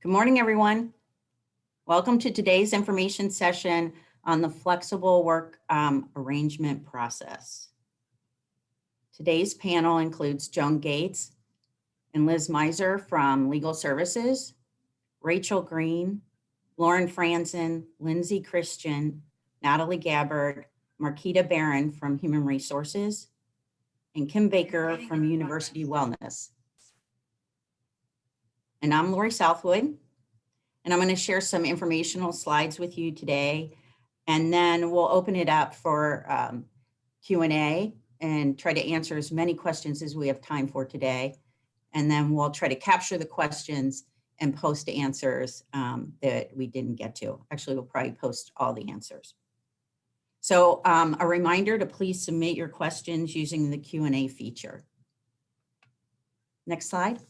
Good morning, everyone. Welcome to today's information session on the flexible work arrangement process. Today's panel includes Joan Gates and Liz Miser from Legal Services, Rachel Green, Lauren Franzen, Lindsay Christian, Natalie Gabbard, Marquita Barron from Human Resources, and Kim Baker from University Wellness. And I'm Lori Southwood. And I'm going to share some informational slides with you today, and then we'll open it up for Q&A and try to answer as many questions as we have time for today. And then we'll try to capture the questions and post answers that we didn't get to. Actually, we'll probably post all the answers. So a reminder to please submit your questions using the Q&A feature. Next slide.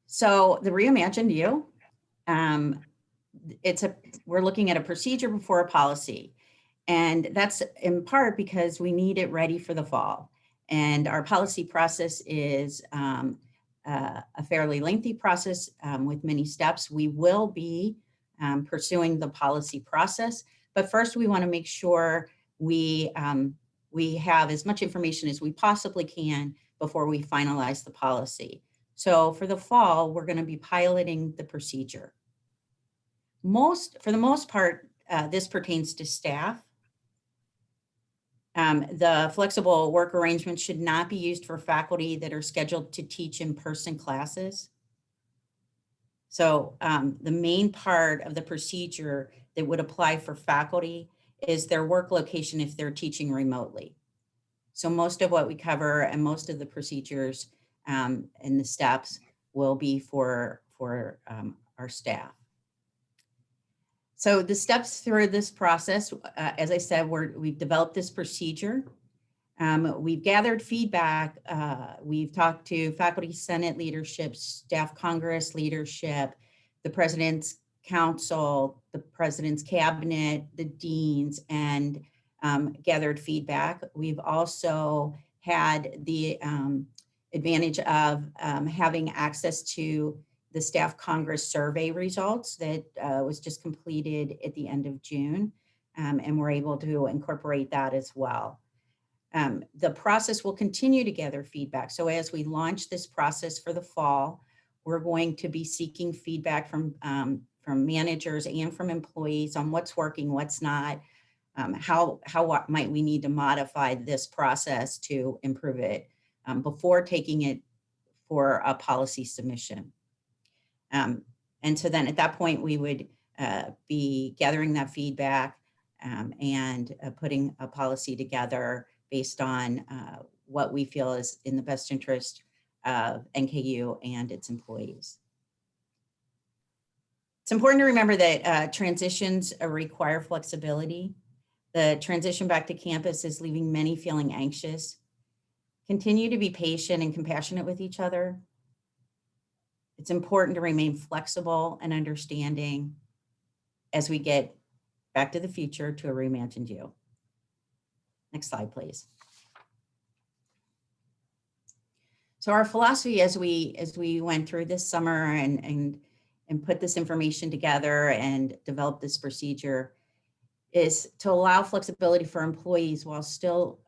So the Reimagined You, we're looking at a procedure before a policy. And that's in part because we need it ready for the fall. And our policy process is a fairly lengthy process with many steps. We will be pursuing the policy process, but first we want to make sure we have as much information as we possibly can before we finalize the policy. So for the fall, we're going to be piloting the procedure. For the most part, this pertains to staff. The flexible work arrangement should not be used for faculty that are scheduled to teach in-person classes. So the main part of the procedure that would apply for faculty is their work location if they're teaching remotely. So most of what we cover and most of the procedures and the steps will be for our staff. So the steps through this process, as I said, we've developed this procedure. We've gathered feedback. We've talked to Faculty Senate leadership, Staff Congress leadership, the President's Council, the President's Cabinet, the deans, and gathered feedback. We've also had the advantage of having access to the Staff Congress survey results that was just completed at the end of June, and we're able to incorporate that as well. The process will continue to gather feedback. So as we launch this process for the fall, we're going to be seeking feedback from managers and from employees on what's working, what's not, how might we need to modify this process to improve it before taking it for a policy submission. And so then at that point, we would be gathering that feedback and putting a policy together based on what we feel is in the best interest of NKU and its employees. It's important to remember that transitions require flexibility. The transition back to campus is leaving many feeling anxious. Continue to be patient and compassionate with each other. It's important to remain flexible and understanding as we get back to the future to a reimagined you. Next slide, please. So our philosophy as we went through this summer and put this information together and develop this procedure is to allow flexibility for employees while still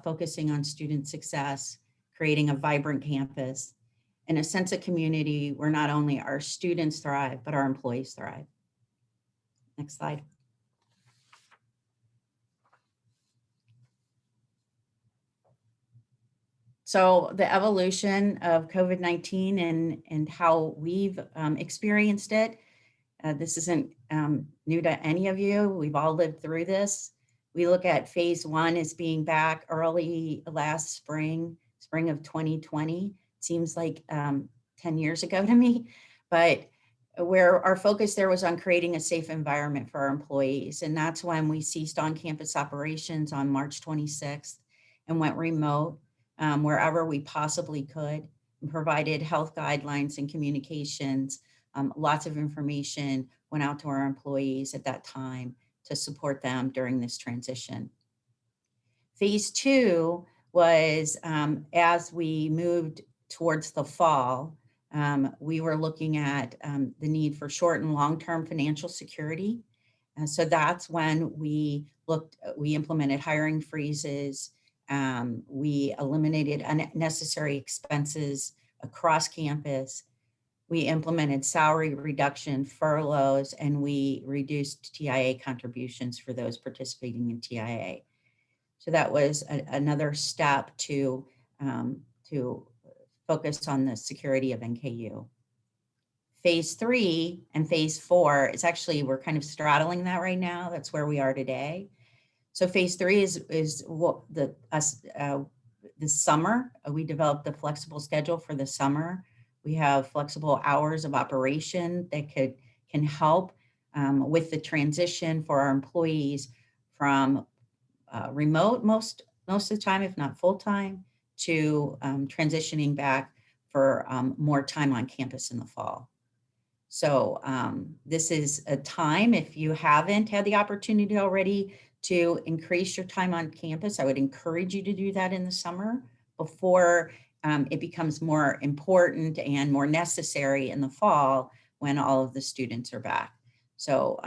focusing on student success, creating a vibrant campus, and a sense of community where not only our students thrive, but our employees thrive. Next slide. So the evolution of COVID-19 and how we've experienced it, this isn't new to any of you. We've all lived through this. We look at phase one as being back early last spring of 2020. Seems like 10 years ago to me, but where our focus there was on creating a safe environment for our employees. And that's when we ceased on-campus operations on March 26th and went remote wherever we possibly could, and provided health guidelines and communications. Lots of information went out to our employees at that time to support them during this transition. Phase two was as we moved towards the fall, we were looking at the need for short and long-term financial security. And so that's when we implemented hiring freezes. We eliminated unnecessary expenses across campus. We implemented salary reduction, furloughs, and we reduced TIA contributions for those participating in TIA. So that was another step to focus on the security of NKU. Phase 3 and phase 4 is actually, we're kind of straddling that right now. That's where we are today. So phase 3 is what this summer, we developed a flexible schedule for the summer. We have flexible hours of operation that can help with the transition for our employees from remote most of the time, if not full time, to transitioning back for more time on campus in the fall. So this is a time, if you haven't had the opportunity already to increase your time on campus, I would encourage you to do that in the summer before it becomes more important and more necessary in the fall when all of the students are back. So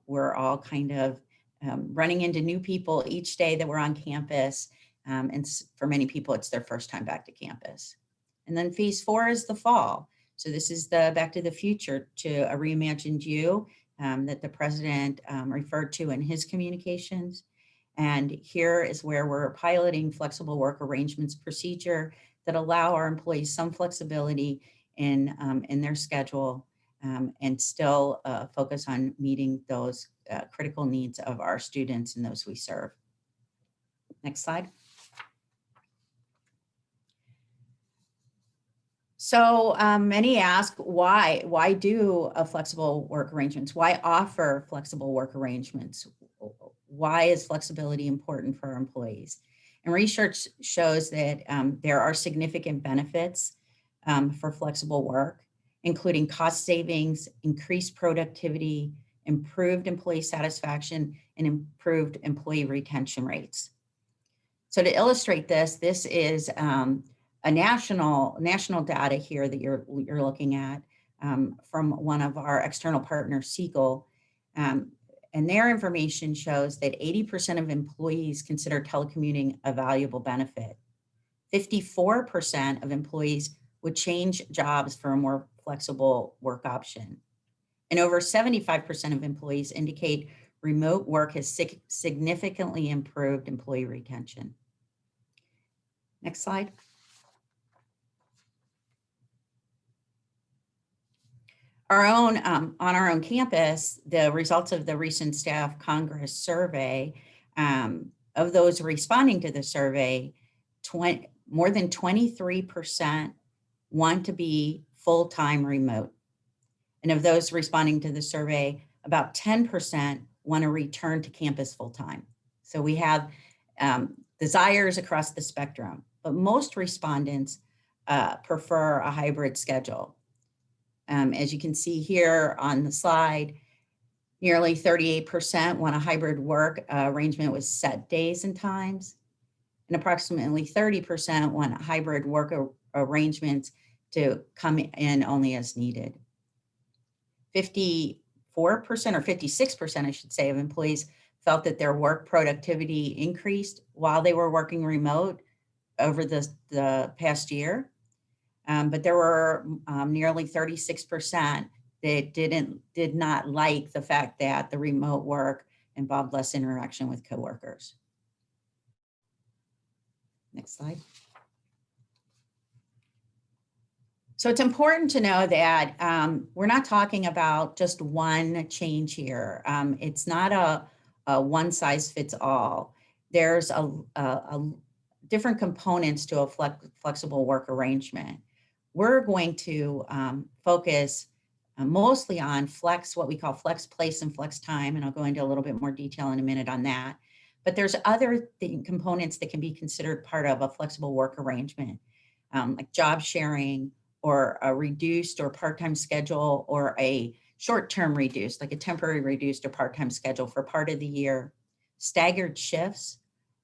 we're all kind of running into new people each day that we're on campus. And for many people, it's their first time back to campus. And then phase 4 is the fall. So this is the Back to the Future, to a reimagined you that the president referred to in his communications. And here is where we're piloting flexible work arrangements procedure that allow our employees some flexibility in their schedule and still focus on meeting those critical needs of our students and those we serve. Next slide. So many ask, why do a flexible work arrangements? Why offer flexible work arrangements? Why is flexibility important for our employees? And research shows that there are significant benefits for flexible work, including cost savings, increased productivity, improved employee satisfaction, and improved employee retention rates. So to illustrate this, this is a national data here that you're looking at from one of our external partners, Siegel. And their information shows that 80% of employees consider telecommuting a valuable benefit. 54% of employees would change jobs for a more flexible work option. And over 75% of employees indicate remote work has significantly improved employee retention. Next slide. On our own campus, the results of the recent Staff Congress survey, of those responding to the survey, more than 23% want to be full-time remote. And of those responding to the survey, about 10% want to return to campus full-time. So we have desires across the spectrum, but most respondents prefer a hybrid schedule. As you can see here on the slide, nearly 38% want a hybrid work arrangement with set days and times, and approximately 30% want hybrid work arrangements to come in only as needed. 54% or 56%, I should say, of employees felt that their work productivity increased while they were working remote over the past year. But there were nearly 36% that did not like the fact that the remote work involved less interaction with coworkers. Next slide. So it's important to know that we're not talking about just one change here. It's not a one size fits all. There's a different components to a flexible work arrangement. We're going to focus mostly on what we call flex place and flex time, and I'll go into a little bit more detail in a minute on that. But there's other components that can be considered part of a flexible work arrangement, like job sharing, or a reduced or part-time schedule, or a short-term reduced, like a temporary reduced or part-time schedule for part of the year, staggered shifts,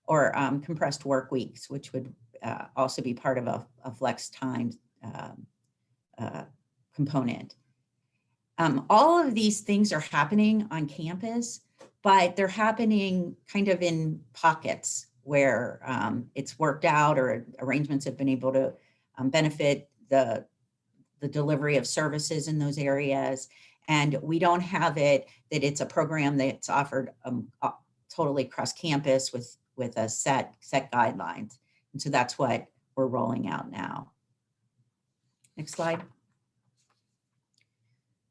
or compressed work weeks, which would also be part of a flex time component. All of these things are happening on campus, but they're happening kind of in pockets where it's worked out or arrangements have been able to benefit the delivery of services in those areas. And we don't have it that it's a program that's offered totally across campus with a set guidelines. And so that's what we're rolling out now. Next slide.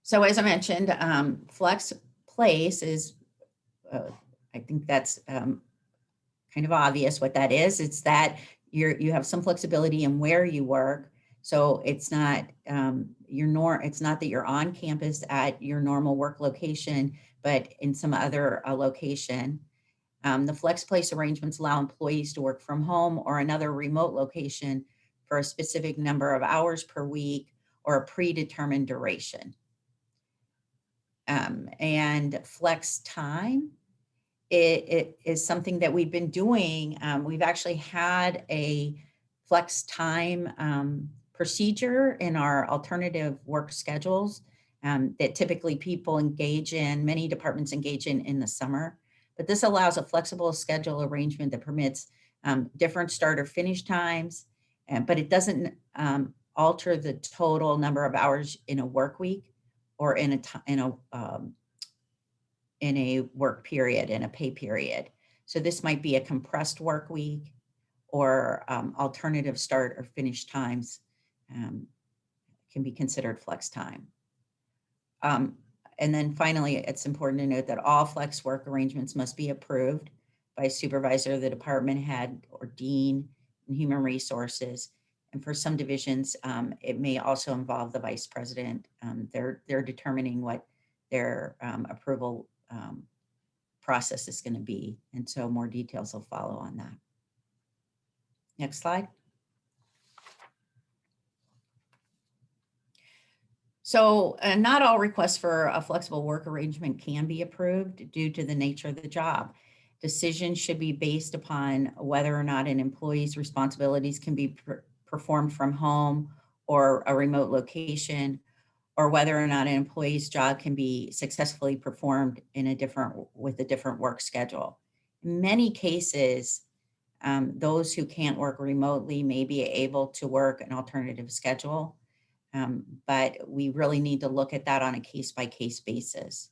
So as I mentioned, Flex Place is, I think that's kind of obvious what that is. It's that you have some flexibility in where you work. So it's not it's not that you're on campus at your normal work location, but in some other location. The Flex Place arrangements allow employees to work from home or another remote location for a specific number of hours per week or a predetermined duration. And flex time, it is something that we've been doing. We've actually had a flex time procedure in our alternative work schedules that typically people engage in, many departments engage in the summer. But this allows a flexible schedule arrangement that permits different start or finish times, but it doesn't alter the total number of hours in a work week or in a work period, in a pay period. So this might be a compressed work week or alternative start or finish times can be considered flex time. And then finally, it's important to note that all flex work arrangements must be approved by a supervisor, the department head, or dean in human resources. And for some divisions, it may also involve the vice president. They're determining what their approval process is going to be. And so more details will follow on that. Next slide. So not all requests for a flexible work arrangement can be approved due to the nature of the job. Decisions should be based upon whether or not an employee's responsibilities can be performed from home or a remote location, or whether or not an employee's job can be successfully performed with a different work schedule. In many cases, those who can't work remotely may be able to work an alternative schedule. But we really need to look at that on a case-by-case basis.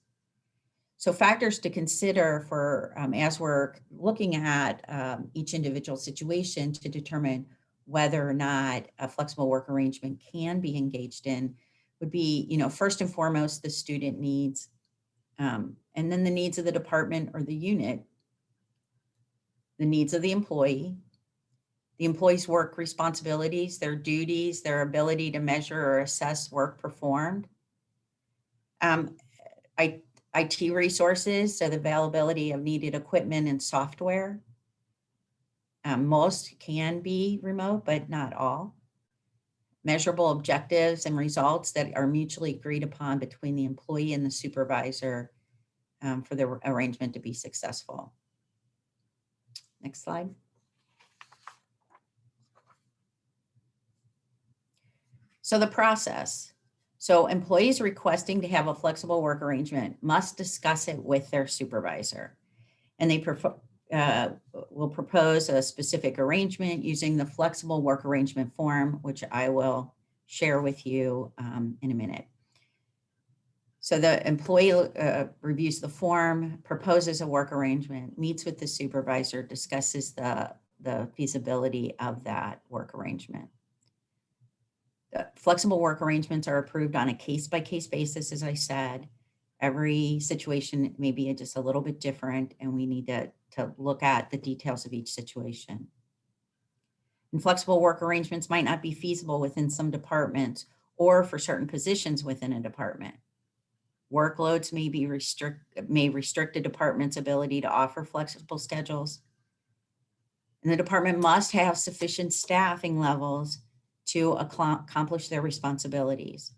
So factors to consider for as we're looking at each individual situation to determine whether or not a flexible work arrangement can be engaged in would be, first and foremost, the student needs, and then the needs of the department or the unit, the needs of the employee's work responsibilities, their duties, their ability to measure or assess work performed, IT resources, so the availability of needed equipment and software. Most can be remote, but not all. Measurable objectives and results that are mutually agreed upon between the employee and the supervisor for the arrangement to be successful. Next slide. So the process. So employees requesting to have a flexible work arrangement must discuss it with their supervisor. And they will propose a specific arrangement using the flexible work arrangement form, which I will share with you in a minute. So the employee reviews the form, proposes a work arrangement, meets with the supervisor, discusses the feasibility of that work arrangement. The flexible work arrangements are approved on a case-by-case basis, as I said. Every situation may be just a little bit different, and we need to look at the details of each situation. And flexible work arrangements might not be feasible within some departments or for certain positions within a department. Workloads may restrict a department's ability to offer flexible schedules. And the department must have sufficient staffing levels to accomplish their responsibilities.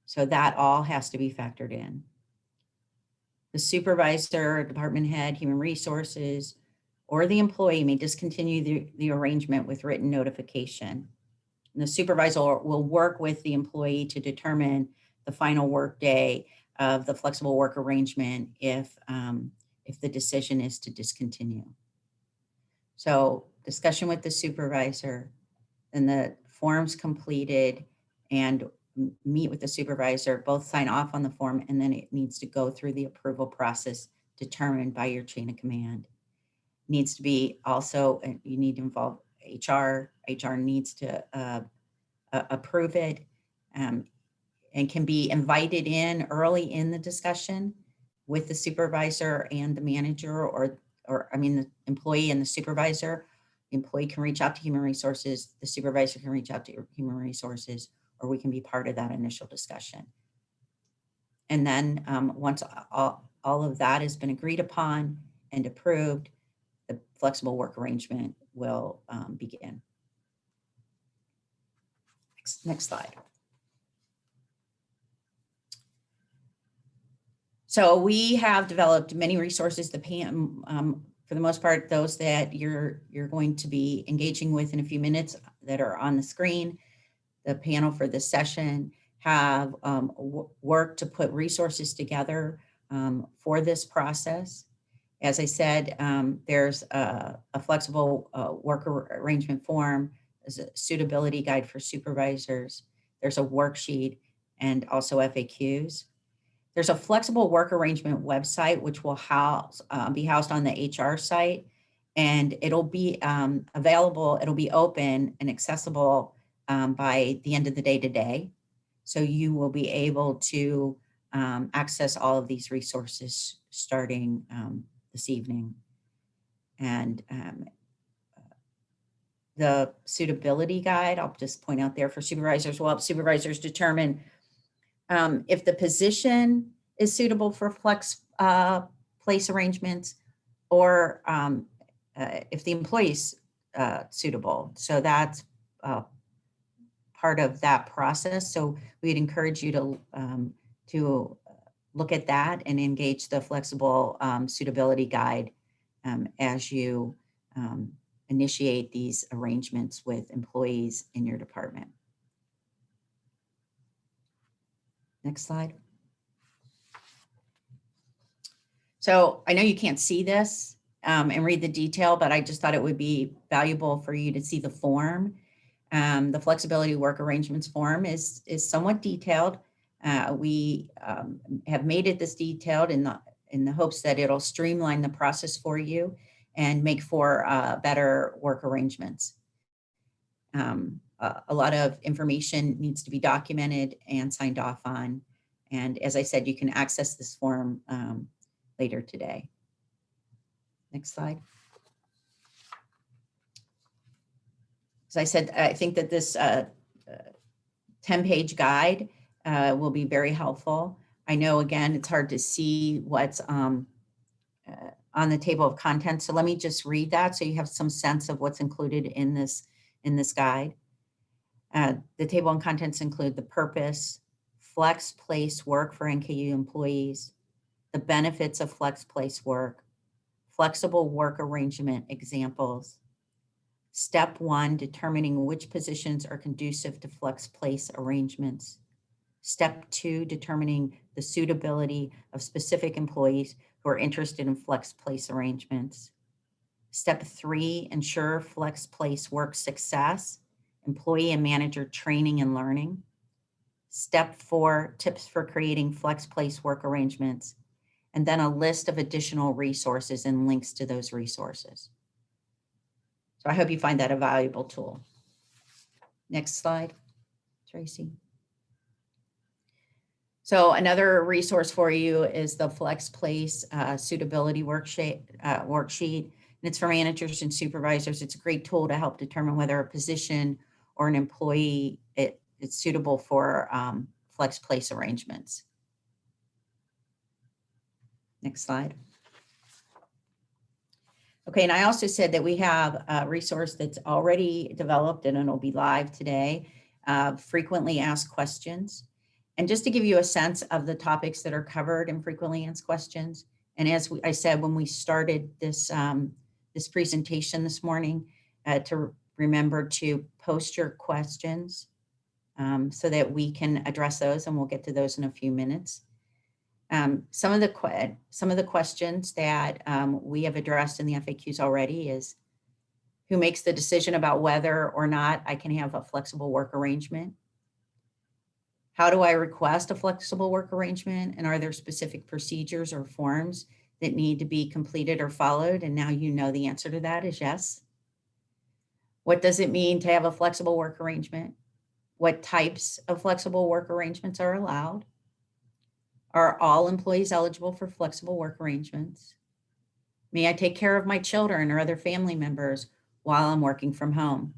So that all has to be factored in. The supervisor, department head, human resources, or the employee may discontinue the arrangement with written notification. And the supervisor will work with the employee to determine the final workday of the flexible work arrangement if the decision is to discontinue. So discussion with the supervisor, then the form's completed, and meet with the supervisor, both sign off on the form, and then it needs to go through the approval process determined by your chain of command. Needs to be also, you need to involve HR. HR needs to approve it, and can be invited in early in the discussion with the supervisor and the manager, or the employee and the supervisor. The employee can reach out to human resources, the supervisor can reach out to human resources, or we can be part of that initial discussion. And then once all of that has been agreed upon and approved, the flexible work arrangement will begin. Next slide. So we have developed many resources. For the most part, those that you're going to be engaging with in a few minutes that are on the screen. The panel for this session have worked to put resources together for this process. As I said, there's a flexible work arrangement form, there's a suitability guide for supervisors, there's a worksheet, and also FAQs. There's a flexible work arrangement website, which will be housed on the HR site, and it'll be available, it'll be open and accessible by the end of the day today. So you will be able to access all of these resources starting this evening. And the suitability guide, I'll just point out there for supervisors, will help supervisors determine if the position is suitable for flex place arrangements, or if the employee's suitable. So that's part of that process. So we'd encourage you to look at that and engage the flexible suitability guide as you initiate these arrangements with employees in your department. Next slide. So I know you can't see this and read the detail, but I just thought it would be valuable for you to see the form. The flexibility work arrangements form is somewhat detailed. We have made it this detailed in the hopes that it'll streamline the process for you and make for better work arrangements. A lot of information needs to be documented and signed off on. And as I said, you can access this form later today. Next slide. As I said, I think that this 10-page guide will be very helpful. I know, again, it's hard to see what's on the table of contents. So let me just read that so you have some sense of what's included in this guide. The table of contents include the purpose, flex place work for NKU employees, the benefits of flex place work, flexible work arrangement examples, Step 1, determining which positions are conducive to flex place arrangements. Step 2, determining the suitability of specific employees who are interested in flex place arrangements. Step 3, ensure flex place work success, employee and manager training and learning. Step 4, tips for creating flex place work arrangements, and then a list of additional resources and links to those resources. So I hope you find that a valuable tool. Next slide, Tracy. So another resource for you is the Flex Place suitability worksheet. And it's for managers and supervisors. It's a great tool to help determine whether a position or an employee is suitable for Flex Place arrangements. Next slide. Okay, and I also said that we have a resource that's already developed and it'll be live today, frequently asked questions. And just to give you a sense of the topics that are covered in frequently asked questions, and as I said when we started this this presentation this morning, to remember to post your questions so that we can address those, and we'll get to those in a few minutes. Some of the questions that we have addressed in the FAQs already is, who makes the decision about whether or not I can have a flexible work arrangement? How do I request a flexible work arrangement? And are there specific procedures or forms that need to be completed or followed? And now you know the answer to that is yes. What does it mean to have a flexible work arrangement? What types of flexible work arrangements are allowed? Are all employees eligible for flexible work arrangements? May I take care of my children or other family members while I'm working from home?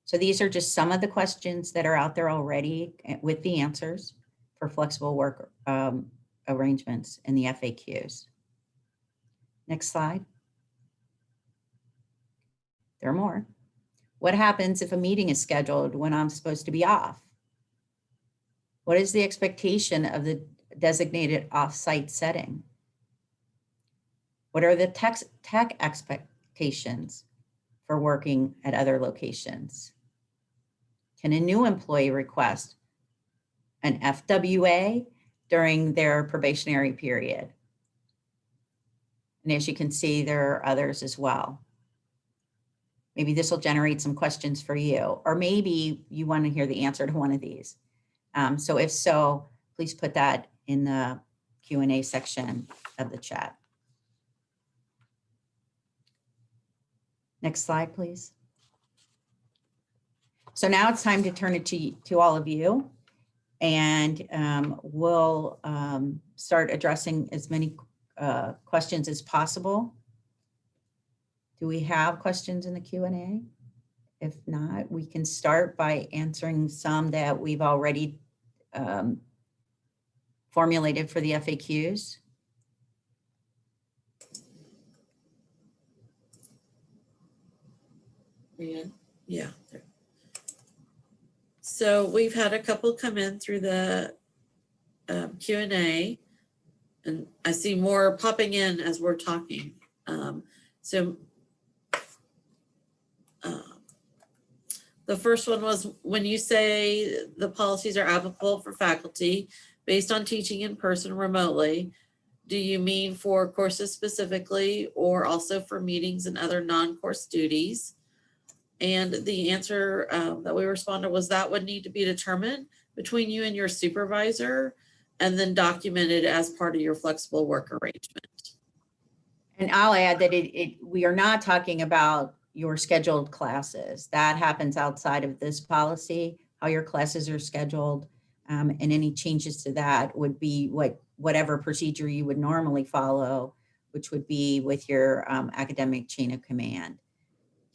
So these are just some of the questions that are out there already with the answers for flexible work arrangements in the FAQs. Next slide. There are more. What happens if a meeting is scheduled when I'm supposed to be off? What is the expectation of the designated off-site setting? What are the tech expectations for working at other locations? Can a new employee request an FWA during their probationary period? And as you can see, there are others as well. Maybe this will generate some questions for you, or maybe you want to hear the answer to one of these. So if so, please put that in the Q&A section of the chat. Next slide, please. So now it's time to turn it to all of you, and we'll start addressing as many questions as possible. Do we have questions in the Q&A? If not, we can start by answering some that we've already formulated for the FAQs. Yeah. So we've had a couple come in through the Q&A, and I see more popping in as we're talking. The first one was, when you say the policies are applicable for faculty based on teaching in person remotely, do you mean for courses specifically, or also for meetings and other non-course duties? And the answer that we responded was that would need to be determined between you and your supervisor, and then documented as part of your flexible work arrangement. And I'll add that we are not talking about your scheduled classes. That happens outside of this policy, how your classes are scheduled, and any changes to that would be whatever procedure you would normally follow, which would be with your academic chain of command.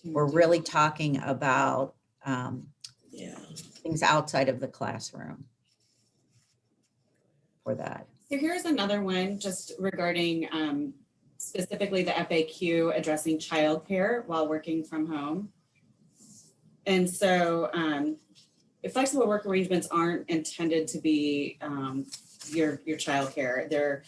We're really talking about things outside of the classroom for that. So here's another one just regarding specifically the FAQ addressing childcare while working from home. And so flexible work arrangements aren't intended to be your childcare. They're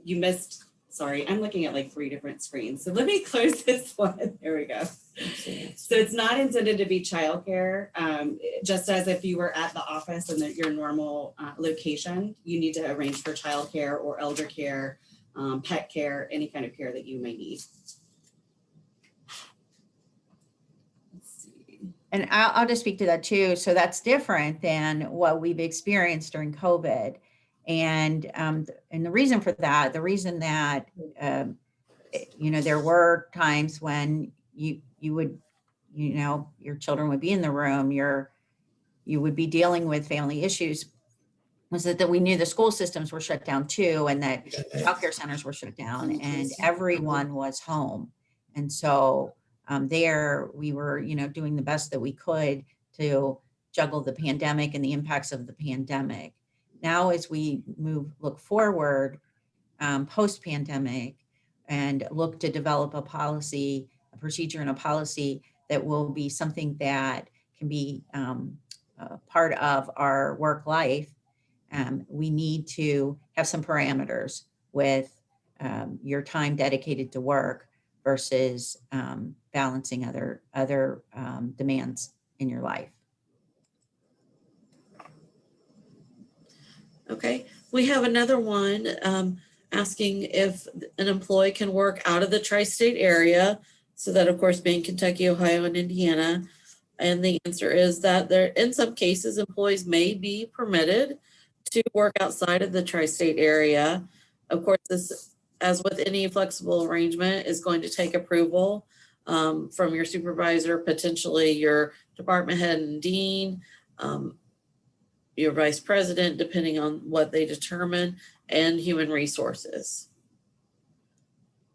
you missed, sorry, I'm looking at like 3 different screens. So let me close this one. There we go. So it's not intended to be childcare. Just as if you were at the office and at your normal location, you need to arrange for childcare or elder care, pet care, any kind of care that you may need. Let's see. And I'll just speak to that too. So that's different than what we've experienced during COVID. And the reason for that, the reason that, there were times when you would, your children would be in the room, you would be dealing with family issues, was that we knew the school systems were shut down too, and that childcare centers were shut down, and everyone was home. And so there we were, doing the best that we could to juggle the pandemic and the impacts of the pandemic. Now, as we look forward post-pandemic and look to develop a policy, a procedure and a policy that will be something that can be part of our work life, We need to have some parameters with your time dedicated to work versus balancing other demands in your life. Okay, we have another one asking if an employee can work out of the tri-state area. So that, of course, being Kentucky, Ohio, and Indiana. And the answer is that there, in some cases, employees may be permitted to work outside of the tri-state area. Of course, this, as with any flexible arrangement, is going to take approval from your supervisor, potentially your department head and dean, your vice president, depending on what they determine, and human resources.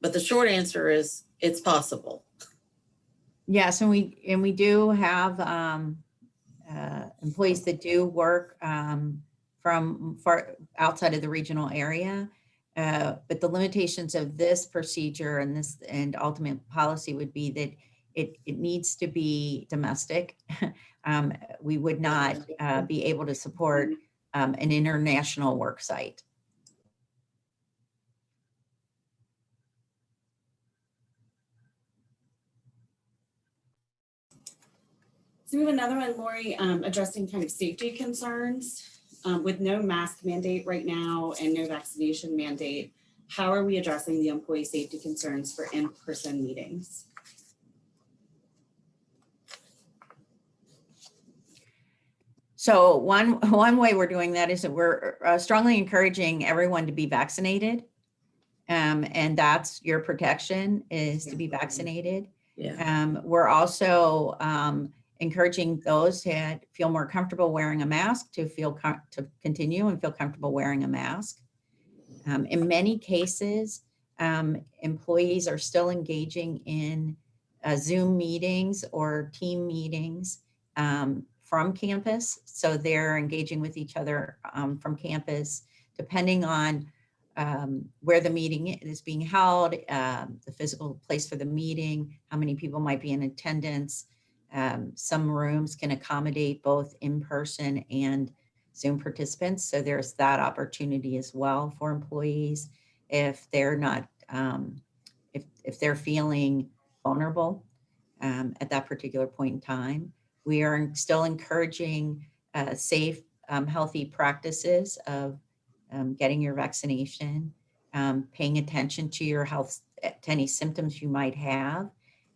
But the short answer is it's possible. Yes, and we do have employees that do work from far outside of the regional area. But the limitations of this procedure and ultimate policy would be that it needs to be domestic. We would not be able to support an international work site. So we have another one, Lori, addressing kind of safety concerns. With no mask mandate right now and no vaccination mandate, how are we addressing the employee safety concerns for in-person meetings? So one way we're doing that is that we're strongly encouraging everyone to be vaccinated. And that's your protection, is to be vaccinated. Yeah. We're also encouraging those that feel more comfortable wearing a mask to continue and feel comfortable wearing a mask. In many cases, employees are still engaging in Zoom meetings or team meetings from campus. So they're engaging with each other from campus, depending on where the meeting is being held, the physical place for the meeting, how many people might be in attendance. Some rooms can accommodate both in-person and Zoom participants. So there's that opportunity as well for employees if they're not, if they're feeling vulnerable at that particular point in time. We are still encouraging safe, healthy practices of getting your vaccination, paying attention to your health, to any symptoms you might have,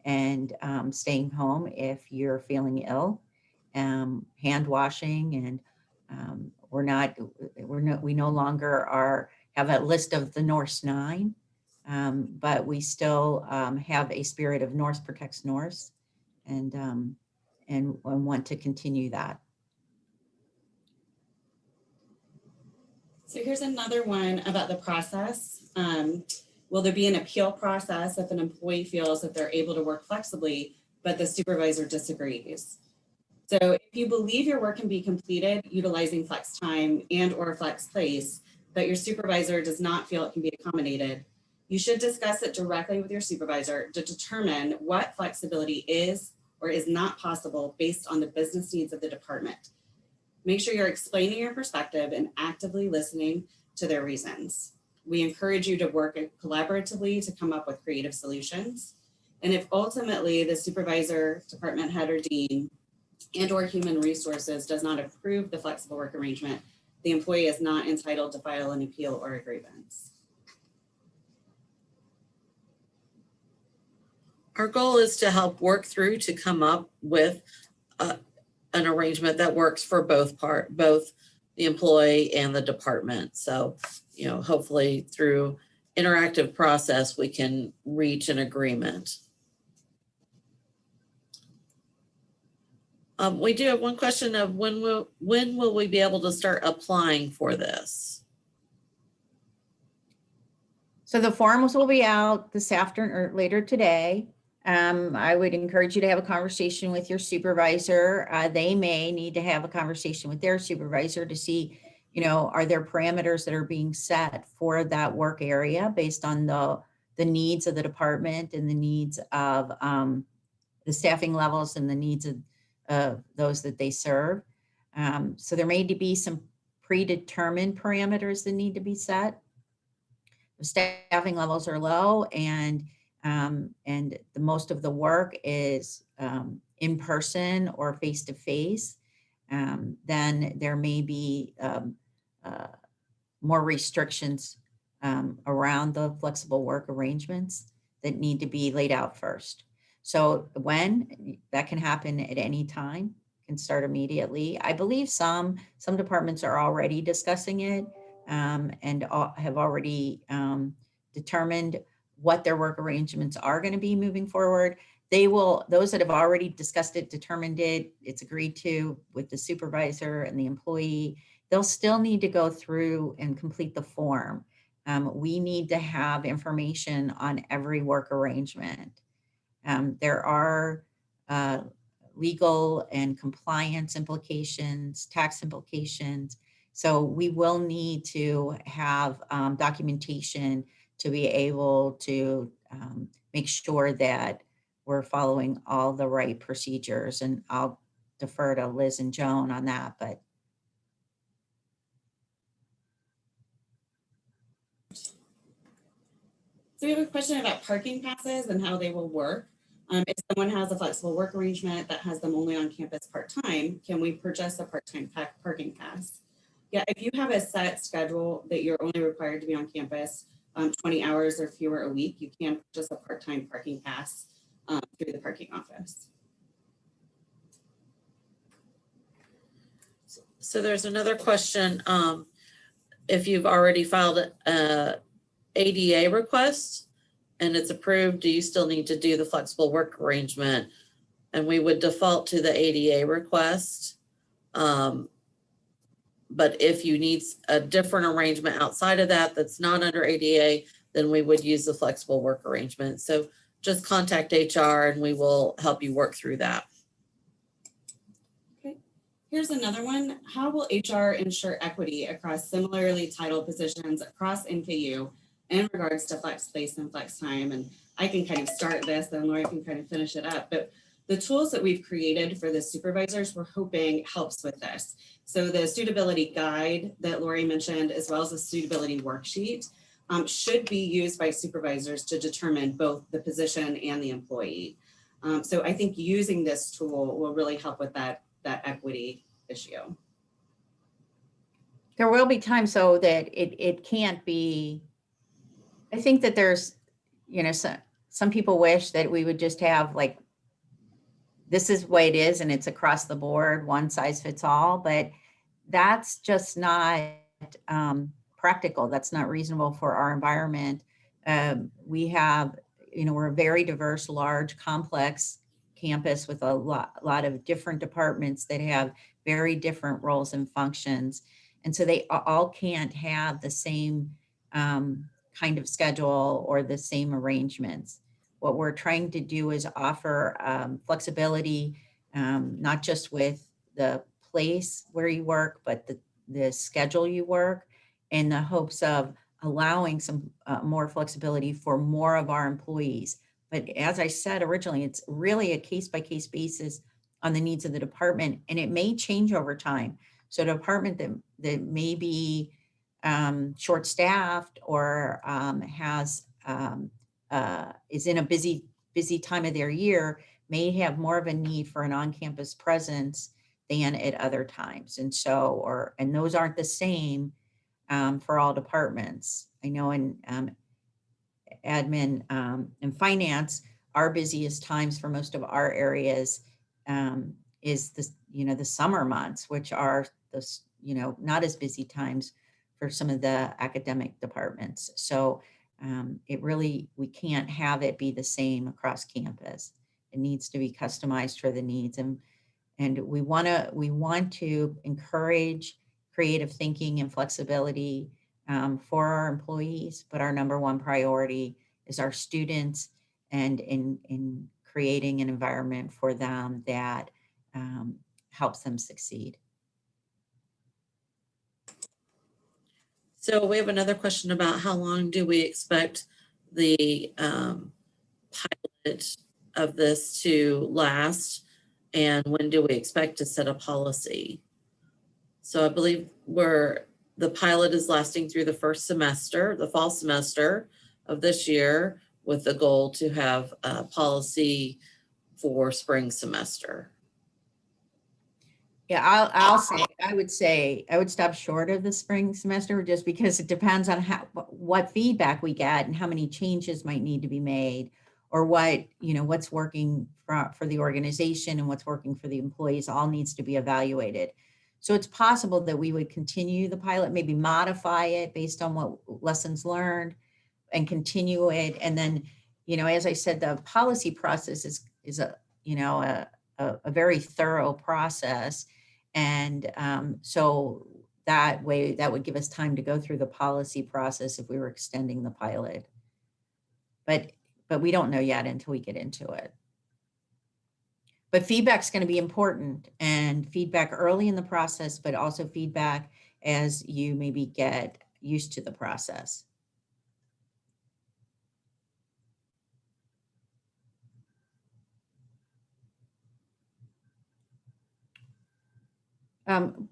and staying home if you're feeling ill, hand washing, and we no longer have a list of the Norse 9, but we still have a spirit of Norse protects Norse, and want to continue that. So here's another one about the process. Will there be an appeal process if an employee feels that they're able to work flexibly, but the supervisor disagrees? So if you believe your work can be completed utilizing flex time and or flex place, but your supervisor does not feel it can be accommodated, you should discuss it directly with your supervisor to determine what flexibility is or is not possible based on the business needs of the department. Make sure you're explaining your perspective and actively listening to their reasons. We encourage you to work collaboratively to come up with creative solutions. And if ultimately the supervisor, department head, or dean, and or human resources does not approve the flexible work arrangement, the employee is not entitled to file an appeal or a grievance. Our goal is to help work through to come up with an arrangement that works for both the employee and the department. So, hopefully through interactive process, we can reach an agreement. We do have one question of when will we be able to start applying for this? So the forms will be out this afternoon or later today. I would encourage you to have a conversation with your supervisor. They may need to have a conversation with their supervisor to see, are there parameters that are being set for that work area based on the needs of the department and the needs of the staffing levels and the needs of those that they serve. So there may be some predetermined parameters that need to be set. The staffing levels are low, and the most of the work is in person or face to face, then there may be more restrictions around the flexible work arrangements that need to be laid out first. So when that can happen at any time, can start immediately. I believe some departments are already discussing it and have already determined what their work arrangements are going to be moving forward. Those that have already discussed it, determined it, it's agreed to with the supervisor and the employee, they'll still need to go through and complete the form. We need to have information on every work arrangement. There are legal and compliance implications, tax implications. So we will need to have documentation to be able to make sure that we're following all the right procedures. And I'll defer to Liz and Joan on that, but. So we have a question about parking passes and how they will work. If someone has a flexible work arrangement that has them only on campus part-time, can we purchase a part-time parking pass? Yeah, if you have a set schedule that you're only required to be on campus 20 hours or fewer a week, you can purchase a part-time parking pass through the parking office. So there's another question. If you've already filed a ADA request and it's approved, do you still need to do the flexible work arrangement? And we would default to the ADA request. But if you need a different arrangement outside of that, that's not under ADA, then we would use the flexible work arrangement. So just contact HR and we will help you work through that. Okay, here's another one. How will HR ensure equity across similarly titled positions across NKU in regards to flex space and flex time? And I can kind of start this, then Lori can kind of finish it up. But the tools that we've created for the supervisors, we're hoping helps with this. So the suitability guide that Lori mentioned, as well as the suitability worksheet, should be used by supervisors to determine both the position and the employee. So I think using this tool will really help with that equity issue. There will be times so that it can't be. I think that there's, some people wish that we would just have like, this is the way it is and it's across the board, one size fits all, but that's just not practical. That's not reasonable for our environment. We have, we're a very diverse, large, complex campus with a lot of different departments that have very different roles and functions. And so they all can't have the same kind of schedule or the same arrangements. What we're trying to do is offer flexibility, not just with the place where you work, but the schedule you work, in the hopes of allowing some more flexibility for more of our employees. But as I said originally, it's really a case-by-case basis on the needs of the department, and it may change over time. So a department that may be short-staffed or has is in a busy time of their year may have more of a need for an on-campus presence than at other times. And so, and those aren't the same for all departments. I know in admin and finance, our busiest times for most of our areas is the summer months, which are not as busy times for some of the academic departments. So we can't have it be the same across campus. It needs to be customized for the needs. And we want to encourage creative thinking and flexibility for our employees, but our number one priority is our students, and in creating an environment for them that helps them succeed. So we have another question about how long do we expect the pilot of this to last, and when do we expect to set a policy? So I believe the pilot is lasting through the first semester, the fall semester of this year, with the goal to have a policy for spring semester. Yeah, I would stop short of the spring semester just because it depends on what feedback we get and how many changes might need to be made, or what's working for the organization and what's working for the employees all needs to be evaluated. So it's possible that we would continue the pilot, maybe modify it based on what lessons learned and continue it. And then, as I said, the policy process is a very thorough process. And so that way, that would give us time to go through the policy process if we were extending the pilot. But we don't know yet until we get into it. But feedback's going to be important, and feedback early in the process, but also feedback as you maybe get used to the process.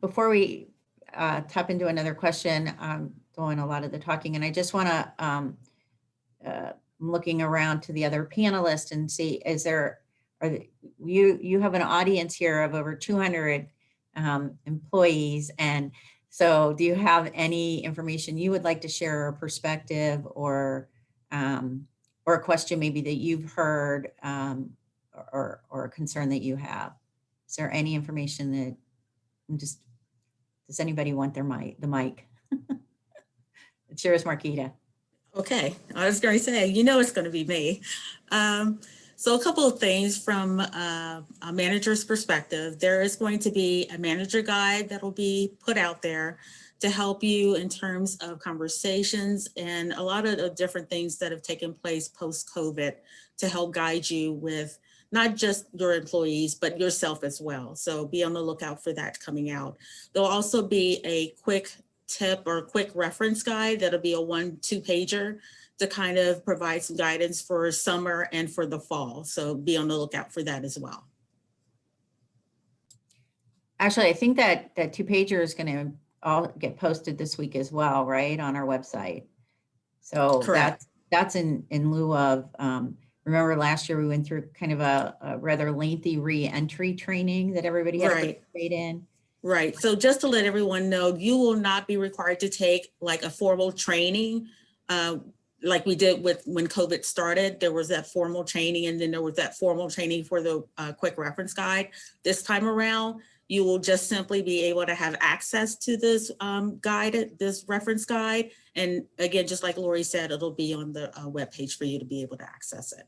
Before we tap into another question, I'm doing a lot of the talking, and I just want to looking around to the other panelists and see, you have an audience here of over 200 employees, and so do you have any information you would like to share, or perspective, or a question maybe that you've heard, or a concern that you have? Is there any information that does anybody want the mic? It's yours, Marquita. Okay, I was going to say, it's going to be me. So a couple of things from a manager's perspective. There is going to be a manager guide that will be put out there to help you in terms of conversations and a lot of the different things that have taken place post-COVID to help guide you with not just your employees, but yourself as well. So be on the lookout for that coming out. There'll also be a quick tip or quick reference guide that'll be a 1-2 pager to kind of provide some guidance for summer and for the fall. So be on the lookout for that as well. Actually, I think that 2-pager is going to all get posted this week as well, right, on our website. So correct. That's in lieu of, remember last year we went through kind of a rather lengthy re-entry training that everybody had to participate in. Right. So just to let everyone know, you will not be required to take like a formal training like we did when COVID started. There was that formal training, and then there was that formal training for the quick reference guide. This time around, you will just simply be able to have access to this this reference guide. And again, just like Lori said, it'll be on the webpage for you to be able to access it.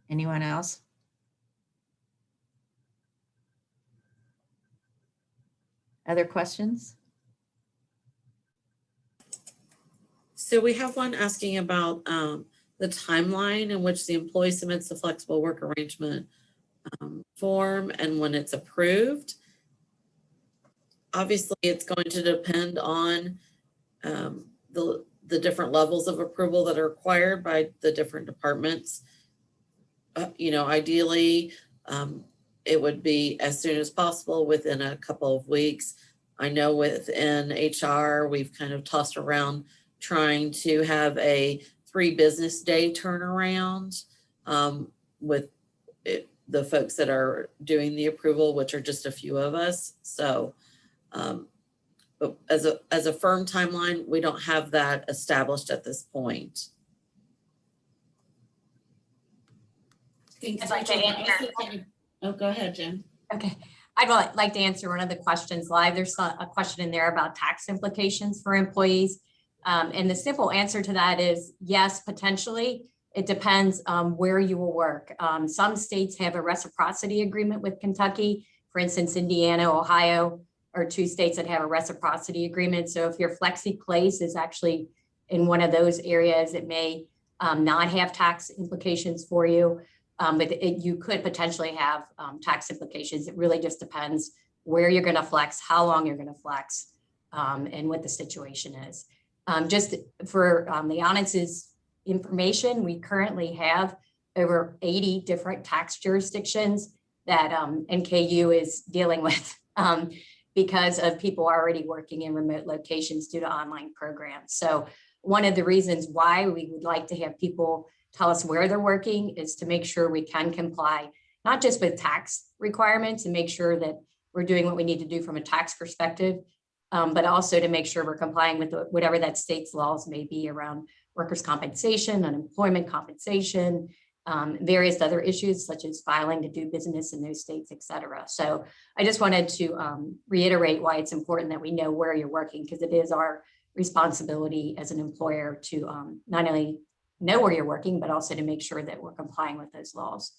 Anyone else? Other questions? So we have one asking about the timeline in which the employee submits the flexible work arrangement form and when it's approved. Obviously, it's going to depend on the different levels of approval that are required by the different departments. Ideally, it would be as soon as possible, within a couple of weeks. I know within HR, we've kind of tossed around trying to have a 3 business day turnaround with the folks that are doing the approval, which are just a few of us. So, but as a firm timeline, we don't have that established at this point. Thanks, I'd like to answer. Oh, go ahead, Jen. Okay, I'd like to answer one of the questions live. There's a question in there about tax implications for employees. And the simple answer to that is yes, potentially. It depends where you will work. Some states have a reciprocity agreement with Kentucky. For instance, Indiana, Ohio are 2 states that have a reciprocity agreement. So if your flexi place is actually in one of those areas, it may not have tax implications for you. But you could potentially have tax implications. It really just depends where you're going to flex, how long you're going to flex, and what the situation is. Just for the audience's information, we currently have over 80 different tax jurisdictions that NKU is dealing with because of people already working in remote locations due to online programs. So one of the reasons why we would like to have people tell us where they're working is to make sure we can comply, not just with tax requirements and make sure that we're doing what we need to do from a tax perspective, but also to make sure we're complying with whatever that state's laws may be around workers' compensation, unemployment compensation, various other issues such as filing to do business in those states, et cetera. So I just wanted to reiterate why it's important that we know where you're working, because it is our responsibility as an employer to not only know where you're working, but also to make sure that we're complying with those laws.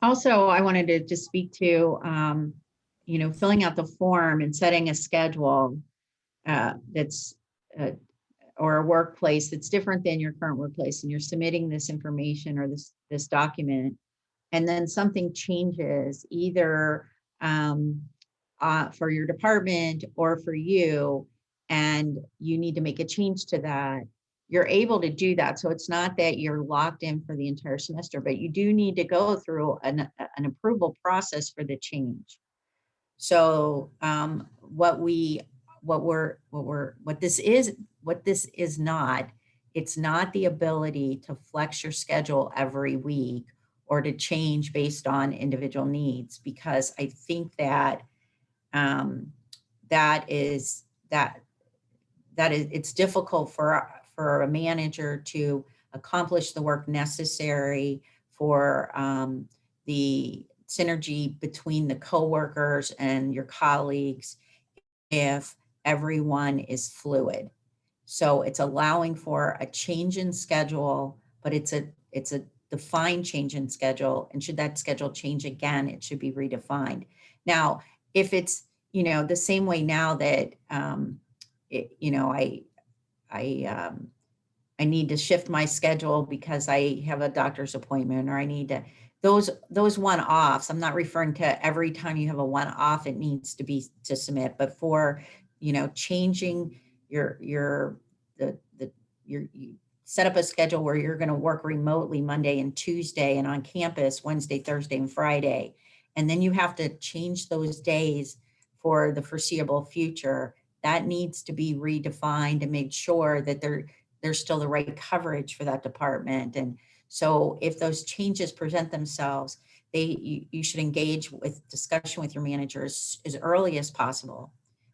Also, I wanted to just speak to, filling out the form and setting a schedule that's or a workplace that's different than your current workplace, and you're submitting this information or this document, and then something changes either for your department or for you, and you need to make a change to that, you're able to do that. So it's not that you're locked in for the entire semester, but you do need to go through an approval process for the change. So what this is not, it's not the ability to flex your schedule every week or to change based on individual needs, because I think that it's difficult for a manager to accomplish the work necessary for the synergy between the coworkers and your colleagues if everyone is fluid. So it's allowing for a change in schedule, but it's a defined change in schedule. And should that schedule change again, it should be redefined. Now, if it's, the same way now that, I need to shift my schedule because I have a doctor's appointment, or I need to, those one-offs, I'm not referring to every time you have a one-off, it needs to be to submit, but for, changing you set up a schedule where you're going to work remotely Monday and Tuesday and on campus Wednesday, Thursday, and Friday. And then you have to change those days for the foreseeable future. That needs to be redefined and made sure that there's still the right coverage for that department. And so if those changes present themselves, you should engage with discussion with your managers as early as possible.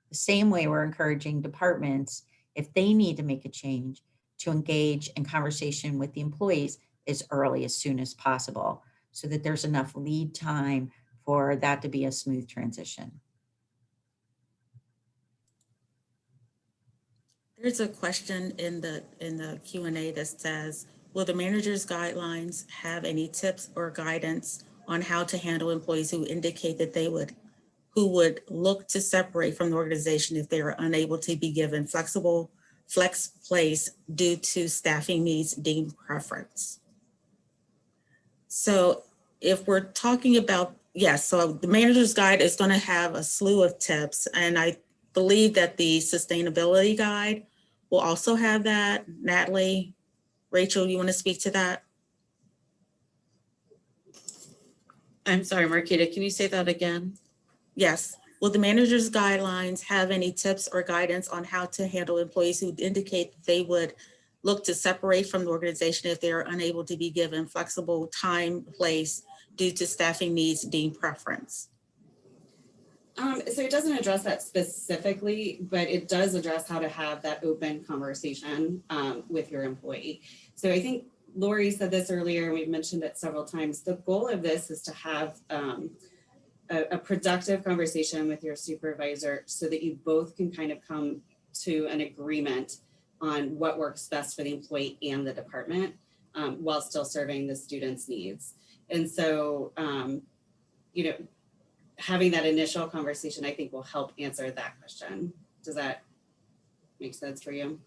The same way we're encouraging departments, if they need to make a change, to engage in conversation with the employees as early as soon as possible, so that there's enough lead time for that to be a smooth transition. There's a question in the Q&A that says, will the manager's guidelines have any tips or guidance on how to handle employees who indicate that who would look to separate from the organization if they are unable to be given flex place due to staffing needs deemed preference? So if we're talking about, yes, so the manager's guide is going to have a slew of tips, and I believe that the sustainability guide will also have that. Natalie, Rachel, you want to speak to that? I'm sorry, Marquita, can you say that again? Yes. Will the manager's guidelines have any tips or guidance on how to handle employees who indicate that they would look to separate from the organization if they are unable to be given flexible time, place due to staffing needs deemed preference? So it doesn't address that specifically, but it does address how to have that open conversation with your employee. So I think Lori said this earlier, and we've mentioned it several times. The goal of this is to have a productive conversation with your supervisor so that you both can kind of come to an agreement on what works best for the employee and the department while still serving the students' needs. And so, having that initial conversation, I think, will help answer that question. Does that make sense for you?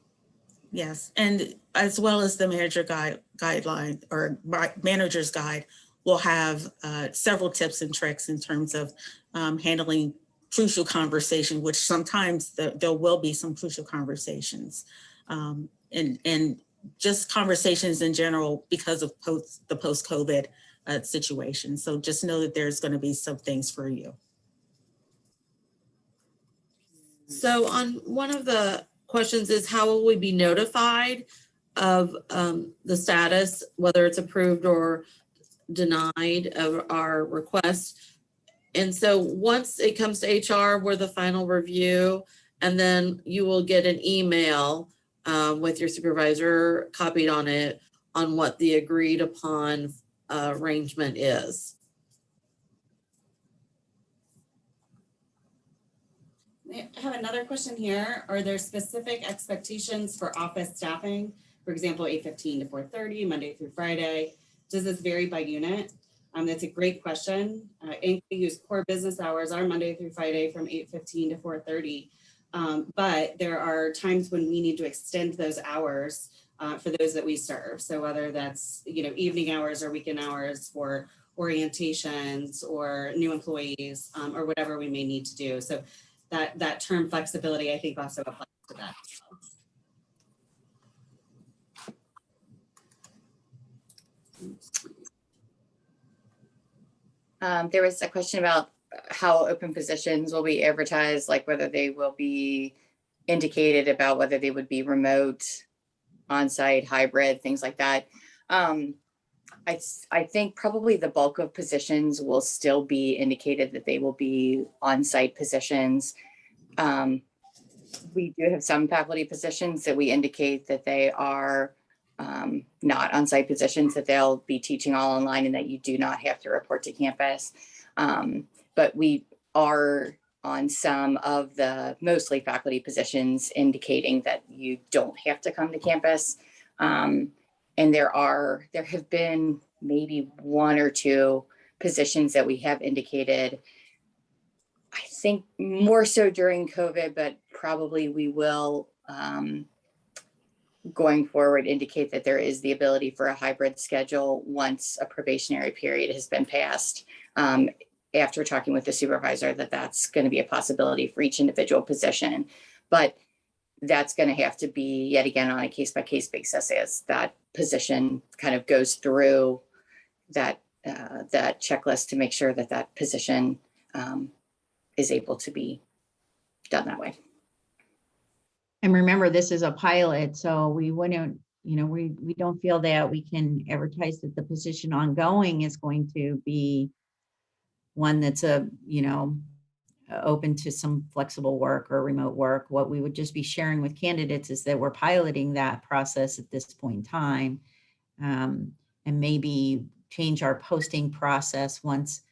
Yes, and as well as the guideline or manager's guide will have several tips and tricks in terms of handling crucial conversation, which sometimes there will be some crucial conversations. And just conversations in general because of the post-COVID situation. So just know that there's going to be some things for you. So on one of the questions is how will we be notified of the status, whether it's approved or denied of our request? And so once it comes to HR, we're the final review, and then you will get an email with your supervisor copied on it on what the agreed upon arrangement is. I have another question here. Are there specific expectations for office staffing? For example, 8:15 to 4:30, Monday through Friday. Does this vary by unit? That's a great question. NKU's core business hours are Monday through Friday from 8:15 to 4:30. But there are times when we need to extend those hours for those that we serve. So whether that's, evening hours or weekend hours for orientations or new employees or whatever we may need to do. So that term flexibility, I think, also applies to that. There was a question about how open positions will be advertised, like whether they will be indicated about whether they would be remote, on-site, hybrid, things like that. I think probably the bulk of positions will still be indicated that they will be on-site positions. We do have some faculty positions that we indicate that they are not on-site positions, that they'll be teaching all online and that you do not have to report to campus. But we are on some of the mostly faculty positions indicating that you don't have to come to campus. And there have been maybe one or two positions that we have indicated, I think more so during COVID, but probably we will going forward indicate that there is the ability for a hybrid schedule once a probationary period has been passed. After talking with the supervisor, that's going to be a possibility for each individual position. But that's going to have to be, yet again, on a case-by-case basis as that position kind of goes through that checklist to make sure that that position is able to be done that way. And remember, this is a pilot, so we wouldn't, we don't feel that we can advertise that the position ongoing is going to be one that's open to some flexible work or remote work. What we would just be sharing with candidates is that we're piloting that process at this point in time, and maybe change our posting process once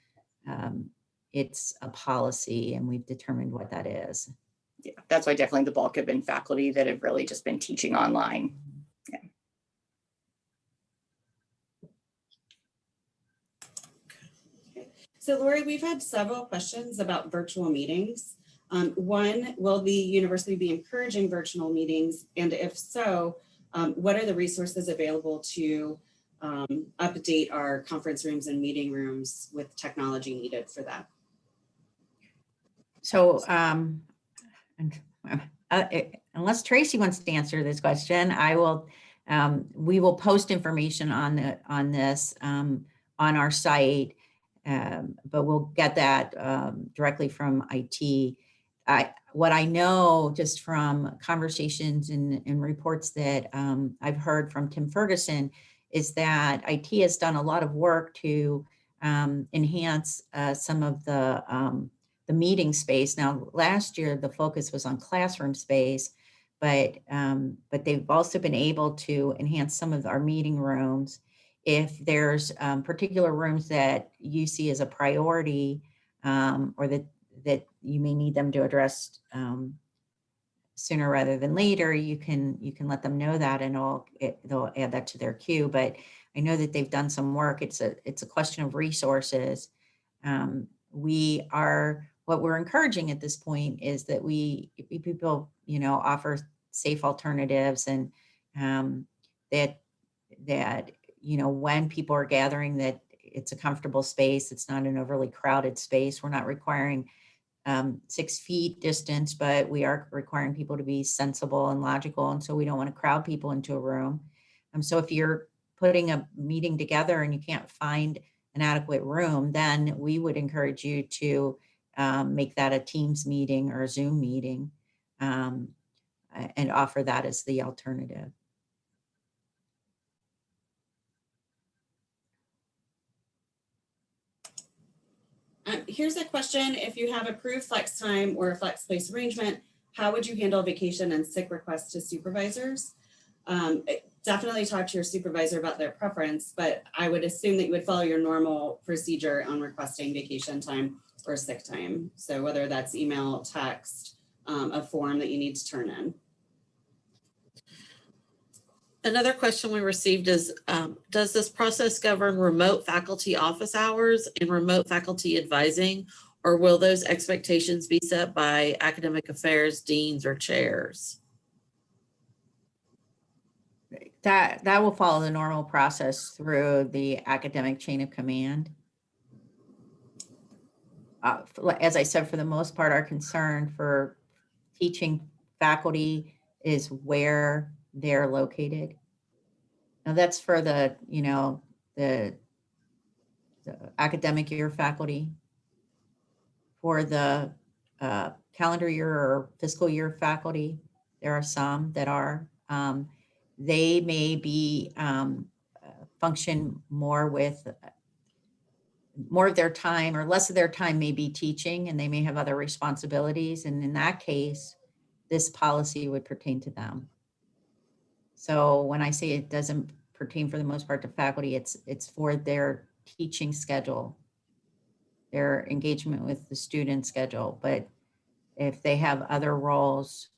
it's a policy and we've determined what that is. Yeah, that's why definitely the bulk have been faculty that have really just been teaching online. Yeah. So Lori, we've had several questions about virtual meetings. One, will the university be encouraging virtual meetings? And if so, what are the resources available to update our conference rooms and meeting rooms with technology needed for that? So unless Tracy wants to answer this question, I will. We will post information on this on our site, but we'll get that directly from IT. What I know just from conversations and reports that I've heard from Tim Ferguson is that IT has done a lot of work to enhance some of the meeting space. Now, last year, the focus was on classroom space, but they've also been able to enhance some of our meeting rooms. If there's particular rooms that you see as a priority or that you may need them to address sooner rather than later, you can let them know that, and they'll add that to their queue. But I know that they've done some work. It's a question of resources. What we're encouraging at this point is that people, offer safe alternatives, and that when people are gathering, that it's a comfortable space. It's not an overly crowded space. We're not requiring 6 feet distance, but we are requiring people to be sensible and logical. And so we don't want to crowd people into a room. So if you're putting a meeting together and you can't find an adequate room, then we would encourage you to make that a Teams meeting or a Zoom meeting, and offer that as the alternative. Here's a question. If you have approved flex time or a flex space arrangement, how would you handle vacation and sick requests to supervisors? Definitely talk to your supervisor about their preference, but I would assume that you would follow your normal procedure on requesting vacation time or sick time. So whether that's email, text, a form that you need to turn in. Another question we received is, does this process govern remote faculty office hours and remote faculty advising, or will those expectations be set by academic affairs, deans, or chairs? That will follow the normal process through the academic chain of command. As I said, for the most part, our concern for teaching faculty is where they're located. Now that's for the, the academic year faculty. For the calendar year or fiscal year faculty, there are some that are, they may be function more with more of their time, or less of their time may be teaching, and they may have other responsibilities. And in that case, this policy would pertain to them. So when I say it doesn't pertain for the most part to faculty, it's for their teaching schedule, their engagement with the student schedule. But if they have other roles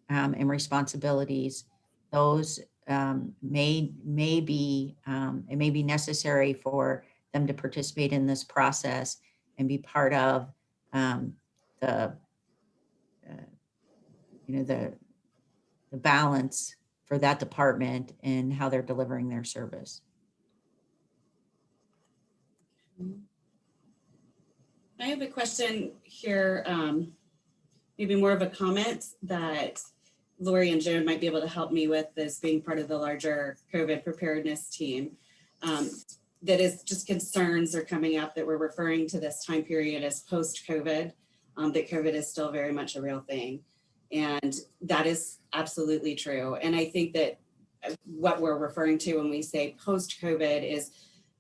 and responsibilities, those may be it may be necessary for them to participate in this process and be part of the balance for that department and how they're delivering their service. I have a question here, maybe more of a comment that Lori and Jared might be able to help me with, this being part of the larger COVID preparedness team. That is just concerns are coming up that we're referring to this time period as post-COVID, that COVID is still very much a real thing. And that is absolutely true. And I think that what we're referring to when we say post-COVID is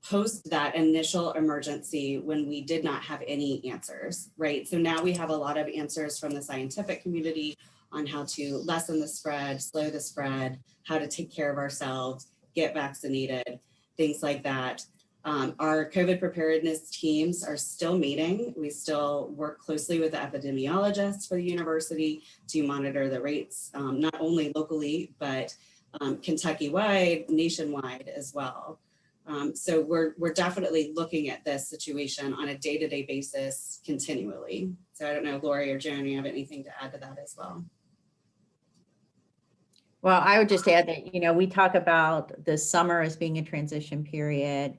post that initial emergency when we did not have any answers, right? So now we have a lot of answers from the scientific community on how to lessen the spread, slow the spread, how to take care of ourselves, get vaccinated, things like that. Our COVID preparedness teams are still meeting. We still work closely with the epidemiologists for the university to monitor the rates, not only locally, but Kentucky-wide, nationwide as well. So we're definitely looking at this situation on a day-to-day basis continually. So I don't know, Lori or Jeremy, you have anything to add to that as well? Well, I would just add that, we talk about the summer as being a transition period,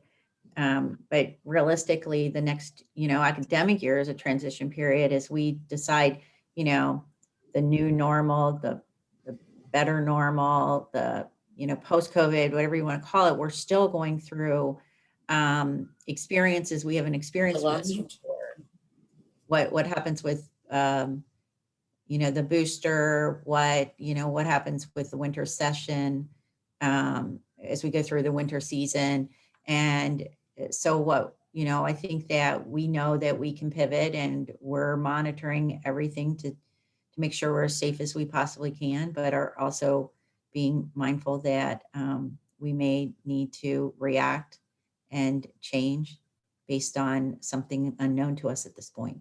but realistically, the next, academic year is a transition period as we decide, the new normal, the better normal, the, post-COVID, whatever you want to call it. We're still going through experiences we haven't experienced before. What happens with, the booster, what happens with the winter session as we go through the winter season. And so I think that we know that we can pivot, and we're monitoring everything to make sure we're as safe as we possibly can, but are also being mindful that we may need to react and change based on something unknown to us at this point.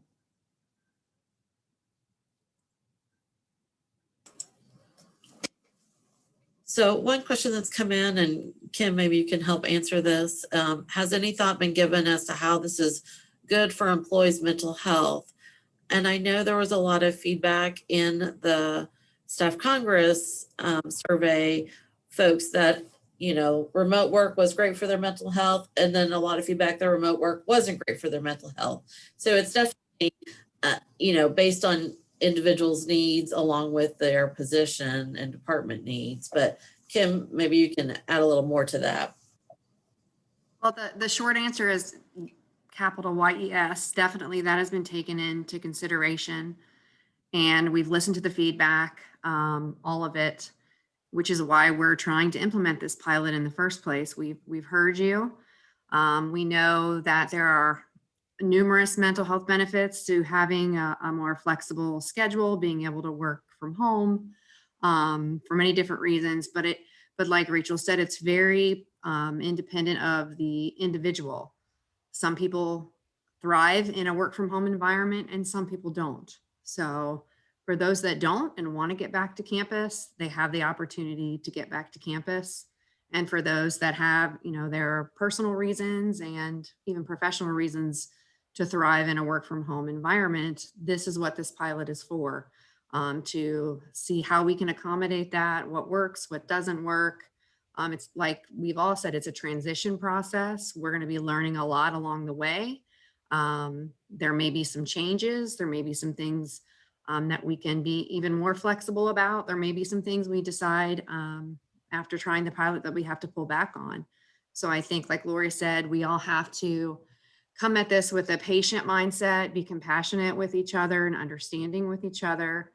So one question that's come in, and Kim, maybe you can help answer this. Has any thought been given as to how this is good for employees' mental health? And I know there was a lot of feedback in the Staff Congress survey, folks that, remote work was great for their mental health. And then a lot of feedback that remote work wasn't great for their mental health. So it's definitely based on individuals' needs along with their position and department needs. But Kim, maybe you can add a little more to that. Well, the short answer is capital YES. Definitely that has been taken into consideration. And we've listened to the feedback, all of it, which is why we're trying to implement this pilot in the first place. We've heard you. We know that there are numerous mental health benefits to having a more flexible schedule, being able to work from home for many different reasons. But like Rachel said, it's very independent of the individual. Some people thrive in a work from home environment and some people don't. So for those that don't and want to get back to campus, they have the opportunity to get back to campus. And for those that have, their personal reasons and even professional reasons to thrive in a work from home environment, this is what this pilot is for, to see how we can accommodate that, what works, what doesn't work. It's like we've all said, it's a transition process. We're going to be learning a lot along the way. There may be some changes. There may be some things that we can be even more flexible about. There may be some things we decide after trying the pilot that we have to pull back on. So I think, like Lori said, we all have to come at this with a patient mindset, be compassionate with each other and understanding with each other,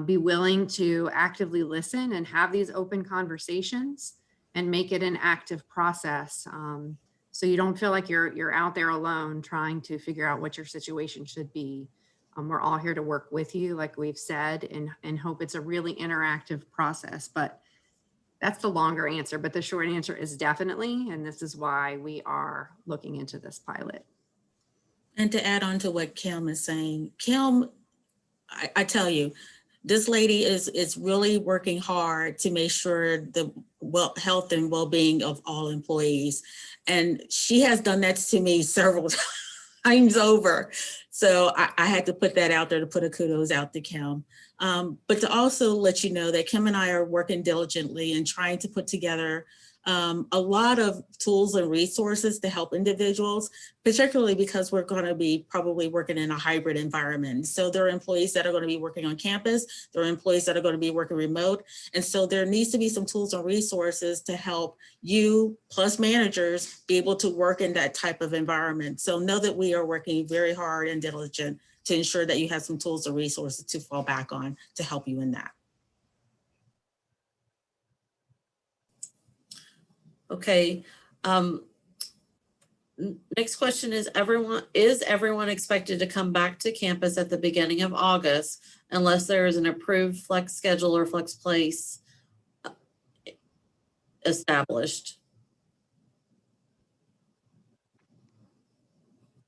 be willing to actively listen and have these open conversations and make it an active process. So you don't feel like you're out there alone trying to figure out what your situation should be. We're all here to work with you, like we've said, and hope it's a really interactive process. But that's the longer answer. But the short answer is definitely, and this is why we are looking into this pilot. And to add on to what Kim is saying, Kim, I tell you, this lady is really working hard to make sure the health and well-being of all employees. And she has done that to me several times over. So I had to put that out there to put a kudos out to Kim. But to also let you know that Kim and I are working diligently and trying to put together a lot of tools and resources to help individuals, particularly because we're going to be probably working in a hybrid environment. So there are employees that are going to be working on campus. There are employees that are going to be working remote. And so there needs to be some tools and resources to help you plus managers be able to work in that type of environment. So know that we are working very hard and diligent to ensure that you have some tools and resources to fall back on to help you in that. Okay. Next question is everyone expected to come back to campus at the beginning of August unless there is an approved flex schedule or flex place established?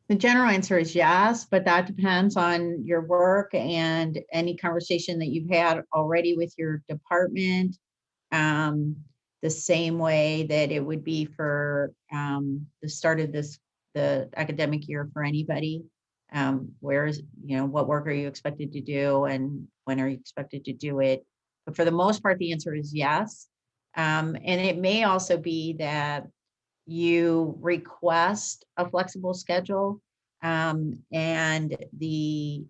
The general answer is yes, but that depends on your work and any conversation that you've had already with your department. The same way that it would be for the start of the academic year for anybody. Whereas, what work are you expected to do and when are you expected to do it? But for the most part, the answer is yes. And it may also be that you request a flexible schedule and the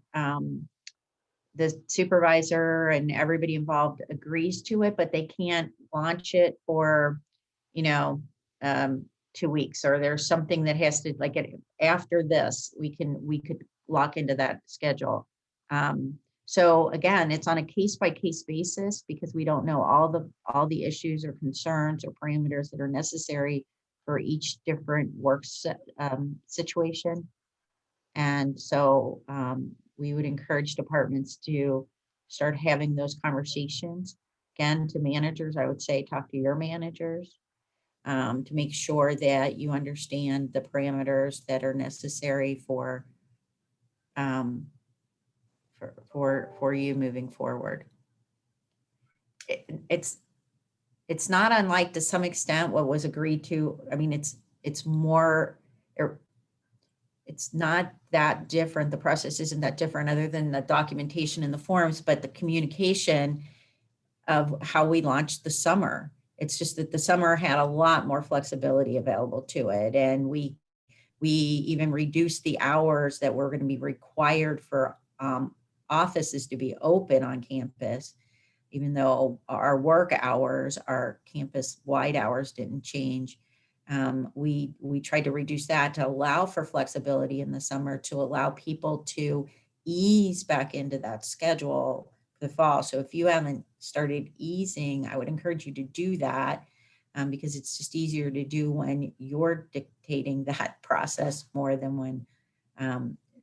supervisor and everybody involved agrees to it, but they can't launch it for, 2 weeks, or there's something that has to after this, we could lock into that schedule. So again, it's on a case by case basis because we don't know all the issues or concerns or parameters that are necessary for each different work situation. And so we would encourage departments to start having those conversations. Again, to managers, I would say talk to your managers to make sure that you understand the parameters that are necessary for you moving forward. It's not unlike, to some extent, what was agreed to. I mean, it's not that different. The process isn't that different other than the documentation and the forms, but the communication of how we launched the summer. It's just that the summer had a lot more flexibility available to it. And we We even reduced the hours that were going to be required for offices to be open on campus, even though our work hours, our campus-wide hours didn't change. We tried to reduce that to allow for flexibility in the summer, to allow people to ease back into that schedule for the fall. So if you haven't started easing, I would encourage you to do that, because it's just easier to do when you're dictating that process more than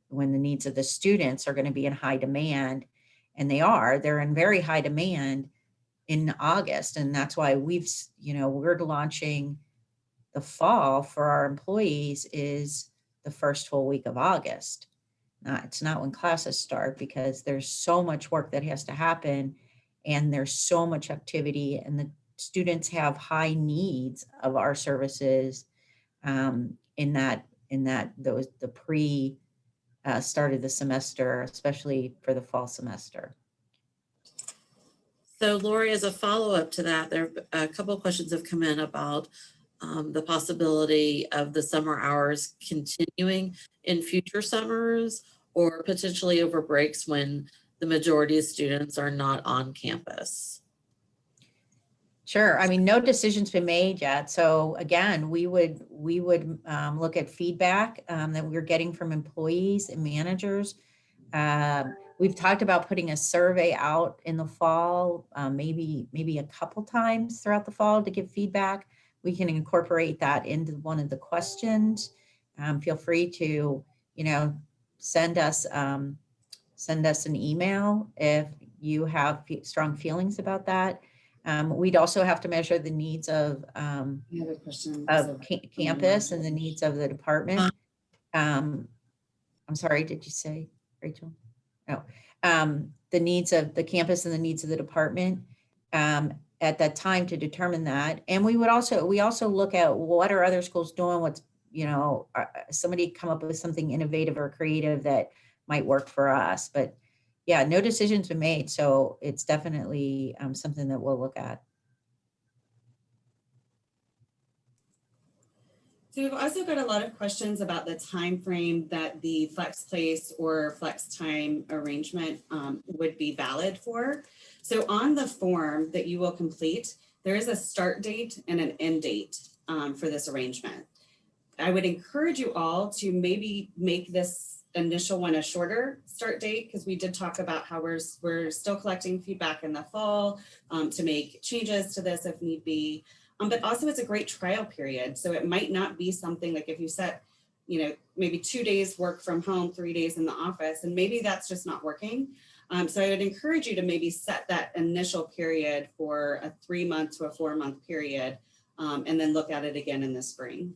when the needs of the students are going to be in high demand. And they're in very high demand in August. And that's why we're launching the fall for our employees is the first full week of August. It's not when classes start, because there's so much work that has to happen and there's so much activity, and the students have high needs of our services in the pre start of the semester, especially for the fall semester. So Lori, as a follow-up to that, there are a couple of questions have come in about the possibility of the summer hours continuing in future summers, or potentially over breaks when the majority of students are not on campus. Sure. I mean, no decision's been made yet. So again, we would look at feedback that we're getting from employees and managers. We've talked about putting a survey out in the fall, maybe a couple times throughout the fall to give feedback. We can incorporate that into one of the questions. Feel free to, send us an email if you have strong feelings about that. We'd also have to measure the needs of campus and the needs of the department. I'm sorry, did you say, Rachel? No. The needs of the campus and the needs of the department at that time to determine that. And we also look at what are other schools doing, what's, somebody come up with something innovative or creative that might work for us. But yeah, no decision's been made. So it's definitely something that we'll look at. So we've also got a lot of questions about the time frame that the flex place or flex time arrangement would be valid for. So on the form that you will complete, there is a start date and an end date for this arrangement. I would encourage you all to maybe make this initial one a shorter start date, because we did talk about how we're still collecting feedback in the fall to make changes to this if need be. But also it's a great trial period. So it might not be something like if you set, maybe 2 days work from home, 3 days in the office, and maybe that's just not working. So I would encourage you to maybe set that initial period for a 3-month to a 4-month period, and then look at it again in the spring.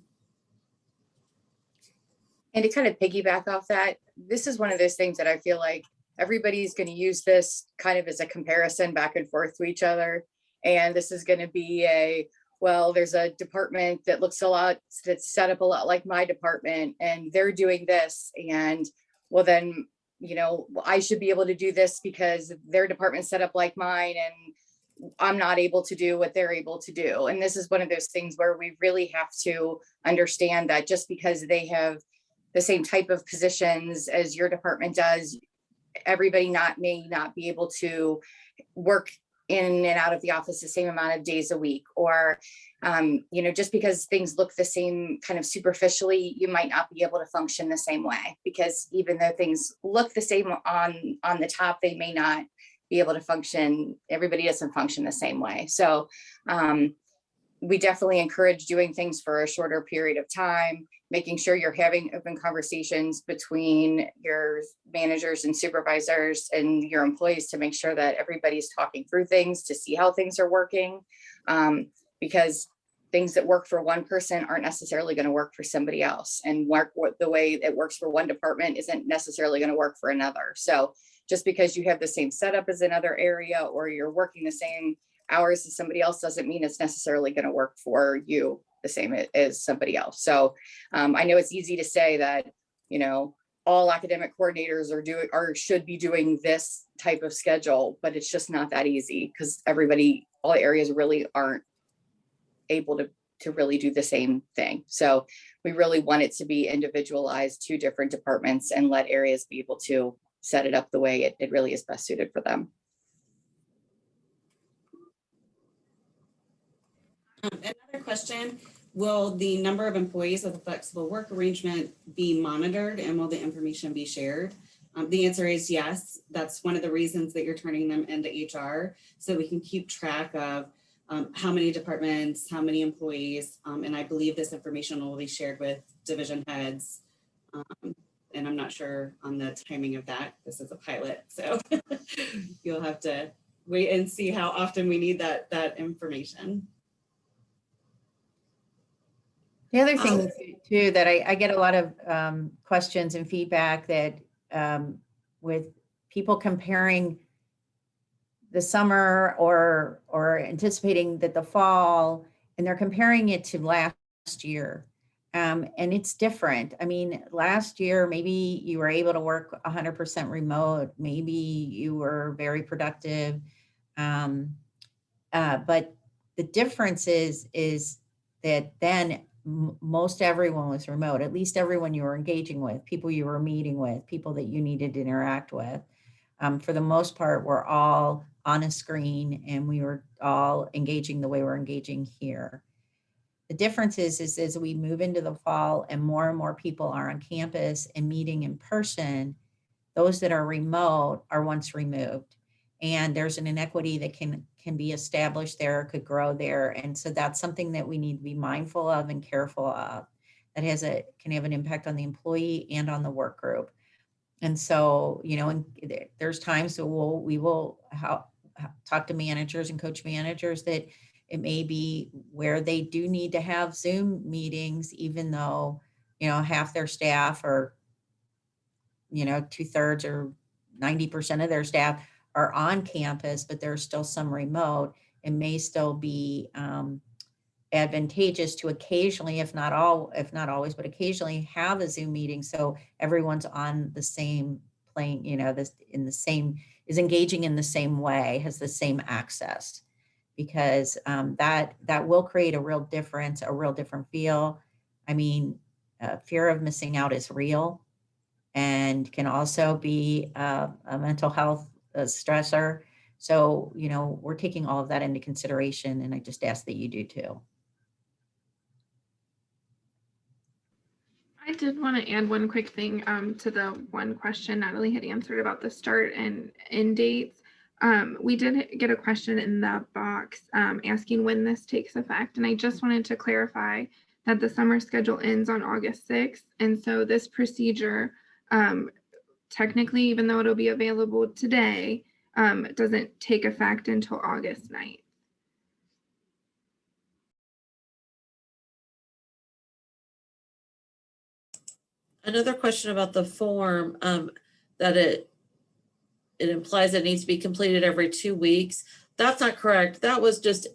And to kind of piggyback off that, this is one of those things that I feel like everybody's going to use this kind of as a comparison back and forth to each other. And this is going to be there's a department that looks that's set up a lot like my department, and they're doing this. And well, then, I should be able to do this because their department's set up like mine, and I'm not able to do what they're able to do. And this is one of those things where we really have to understand that just because they have the same type of positions as your department does, everybody may not be able to work in and out of the office the same amount of days a week, or just because things look the same kind of superficially, you might not be able to function the same way, because even though things look the same on the top, they may not be able to function. Everybody doesn't function the same way. So we definitely encourage doing things for a shorter period of time, making sure you're having open conversations between your managers and supervisors and your employees to make sure that everybody's talking through things to see how things are working. Because things that work for one person aren't necessarily going to work for somebody else, and the way it works for one department isn't necessarily going to work for another. So just because you have the same setup as another area, or you're working the same hours as somebody else, doesn't mean it's necessarily going to work for you the same as somebody else. So I know it's easy to say that, all academic coordinators should be doing this type of schedule, but it's just not that easy, because all the areas really aren't able to really do the same thing. So we really want it to be individualized to different departments and let areas be able to set it up the way it really is best suited for them. Another question, will the number of employees with a flexible work arrangement be monitored and will the information be shared? The answer is yes. That's one of the reasons that you're turning them into HR, so we can keep track of how many departments, how many employees, and I believe this information will be shared with division heads. And I'm not sure on the timing of that. This is a pilot, so you'll have to wait and see how often we need that information. The other thing too, that I get a lot of questions and feedback that with people comparing the summer or anticipating that the fall, and they're comparing it to last year. And it's different. I mean, last year, maybe you were able to work 100% remote. Maybe you were very productive. But the difference is that then most everyone was remote, at least everyone you were engaging with, people you were meeting with, people that you needed to interact with. For the most part, we're all on a screen and we were all engaging the way we're engaging here. The difference is as we move into the fall and more people are on campus and meeting in person, those that are remote are once removed. And there's an inequity that can be established there, could grow there. And so that's something that we need to be mindful of and careful of. That can have an impact on the employee and on the work group. And so, you know, and there's times that we will talk to managers and coach managers that it may be where they do need to have Zoom meetings, even though, you know, half their staff or, you know, 2/3 or 90% of their staff are on campus, but there's still some remote. It may still be advantageous to occasionally, if not always, but occasionally have a Zoom meeting. So everyone's on the same plane, you know, is engaging in the same way, has the same access, because that will create a real difference, a real different feel. I mean, fear of missing out is real and can also be a mental health stressor. So, you know, we're taking all of that into consideration, and I just ask that you do too. I did want to add one quick thing to the one question Natalie had answered about the start and end dates. We did get a question in the box asking when this takes effect. And I just wanted to clarify that the summer schedule ends on August 6th. And so this procedure, technically, even though it'll be available today, doesn't take effect until August 9th. Another question about the form, that it implies it needs to be completed every 2 weeks. That's not correct. That was just,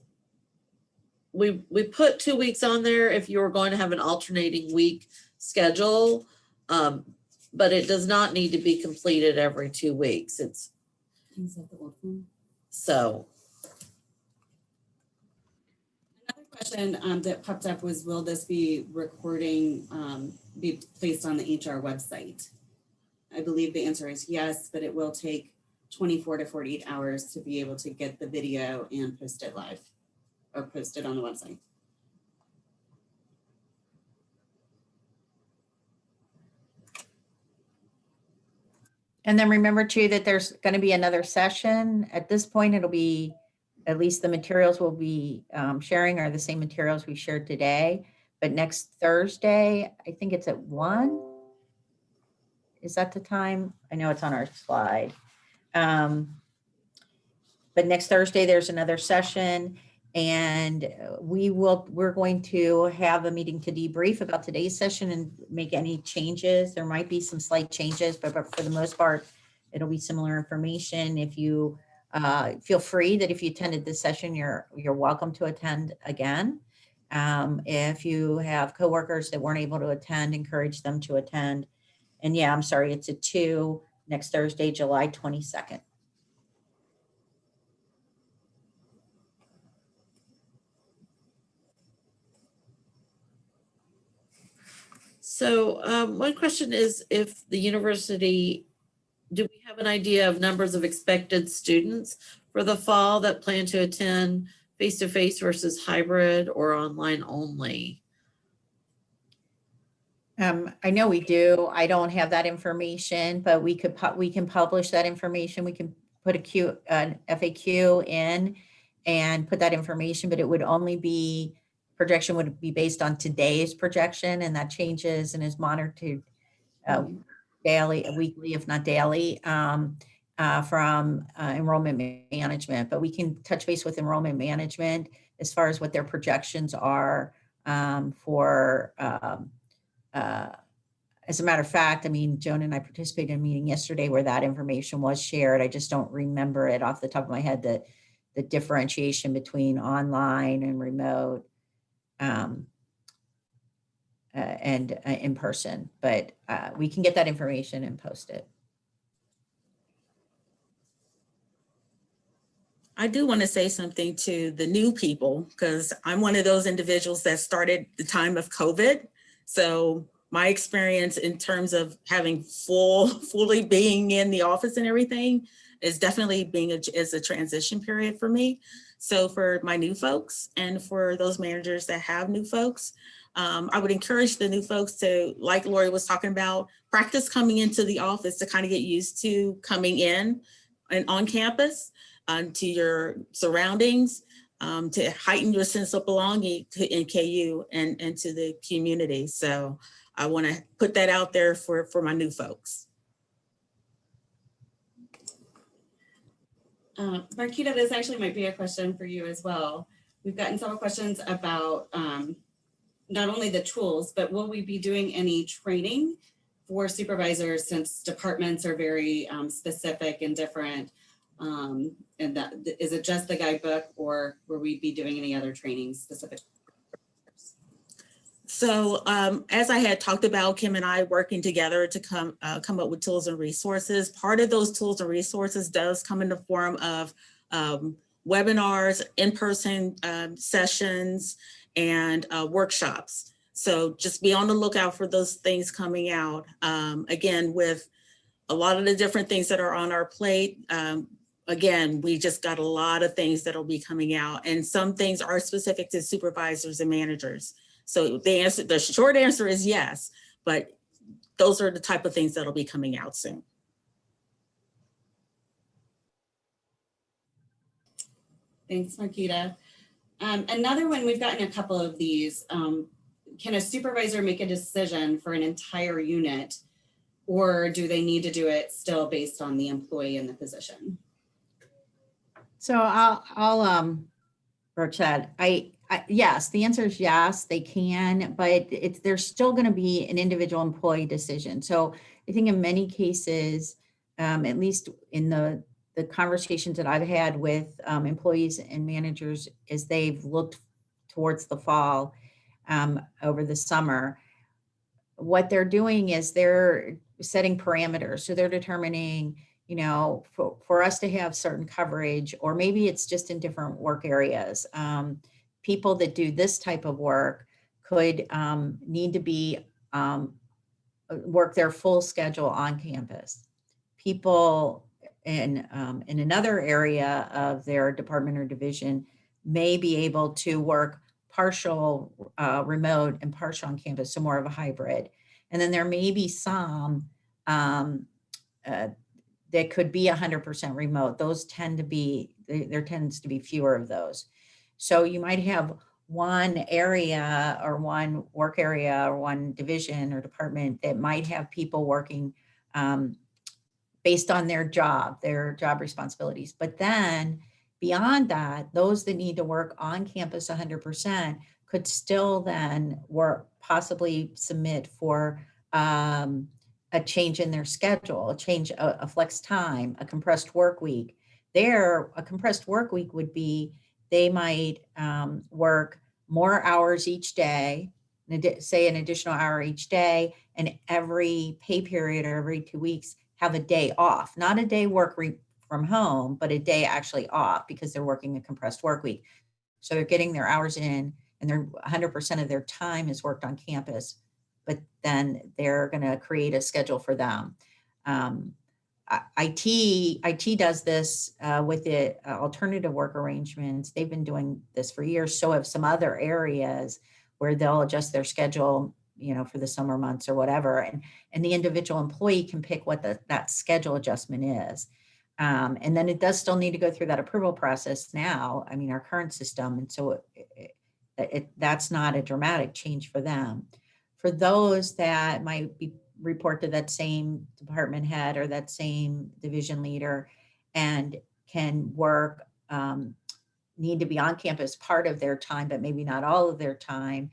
we put 2 weeks on there if you were going to have an alternating week schedule. But it does not need to be completed every 2 weeks. It's so. Another question that popped up was, will this be recording be placed on the HR website? I believe the answer is yes, but it will take 24 to 48 hours to be able to get the video and post it live or post it on the website. And then remember too, that there's going to be another session. At this point, it'll be, at least the materials we'll be sharing are the same materials we shared today. But next Thursday, I think it's at 1. Is that the time? I know it's on our slide. But next Thursday, there's another session, and we're going to have a meeting to debrief about today's session and make any changes. There might be some slight changes, but for the most part, it'll be similar information. If you feel free that if you attended this session, you're welcome to attend again. If you have coworkers that weren't able to attend, encourage them to attend. And yeah, I'm sorry, it's at 2 next Thursday, July 22nd. So one question is, if the university, do we have an idea of numbers of expected students for the fall that plan to attend face-to-face versus hybrid or online only? I know we do. I don't have that information, but we can publish that information. We can put an FAQ in and put that information, but it would only be, projection would be based on today's projection, and that changes and is monitored daily, weekly, if not daily, from enrollment management. But we can touch base with enrollment management as far as what their projections are for as a matter of fact, I mean, Joan and I participated in a meeting yesterday where that information was shared. I just don't remember it off the top of my head, the differentiation between online and remote and in person, but we can get that information and post it. I do want to say something to the new people, because I'm one of those individuals that started the time of COVID. So my experience in terms of having fully being in the office and everything is definitely is a transition period for me. So for my new folks and for those managers that have new folks, I would encourage the new folks to, like Lori was talking about, practice coming into the office to kind of get used to coming in and on campus, to your surroundings, to heighten your sense of belonging in KU and to the community. So I want to put that out there for my new folks. Marquita, this actually might be a question for you as well. We've gotten several questions about not only the tools, but will we be doing any training for supervisors, since departments are very specific and different? And that, is it just the guidebook, or will we be doing any other training specific? So as I had talked about, Kim and I working together to come up with tools and resources. Part of those tools and resources does come in the form of webinars, in-person sessions, and workshops. So just be on the lookout for those things coming out. Again, with a lot of the different things that are on our plate, again, we just got a lot of things that'll be coming out, and some things are specific to supervisors and managers. So the short answer is yes, but those are the type of things that'll be coming out soon. Thanks, Marquita. Another one, we've gotten a couple of these. Can a supervisor make a decision for an entire unit, or do they need to do it still based on the employee and the position? So I'll broach that. Yes, the answer is yes, they can, but there's still going to be an individual employee decision. So I think in many cases, at least in the conversations that I've had with employees and managers as they've looked towards the fall over the summer, what they're doing is they're setting parameters. So they're determining, you know, for us to have certain coverage, or maybe it's just in different work areas. People that do this type of work could need to be work their full schedule on campus. People in another area of their department or division may be able to work partial remote and partial on campus, so more of a hybrid. And then there may be some that could be 100% remote. Those tend to be, there tends to be fewer of those. So you might have one area or one work area or one division or department that might have people working based on their job responsibilities. But then beyond that, those that need to work on campus 100% could still then possibly submit for a change in their schedule, a flex time, a compressed work week. A compressed work week would be, they might work more hours each day, say an additional hour each day, and every pay period or every 2 weeks have a day off, not a day work from home, but a day actually off because they're working a compressed work week. So they're getting their hours in, and they're 100% of their time is worked on campus but then they're going to create a schedule for them. IT does this with the alternative work arrangements. They've been doing this for years. So have some other areas where they'll adjust their schedule, for the summer months or whatever. And the individual employee can pick what that schedule adjustment is. And then it does still need to go through that approval process now. I mean, our current system. And so that's not a dramatic change for them. For those that might report to that same department head or that same division leader and can work, need to be on campus part of their time, but maybe not all of their time,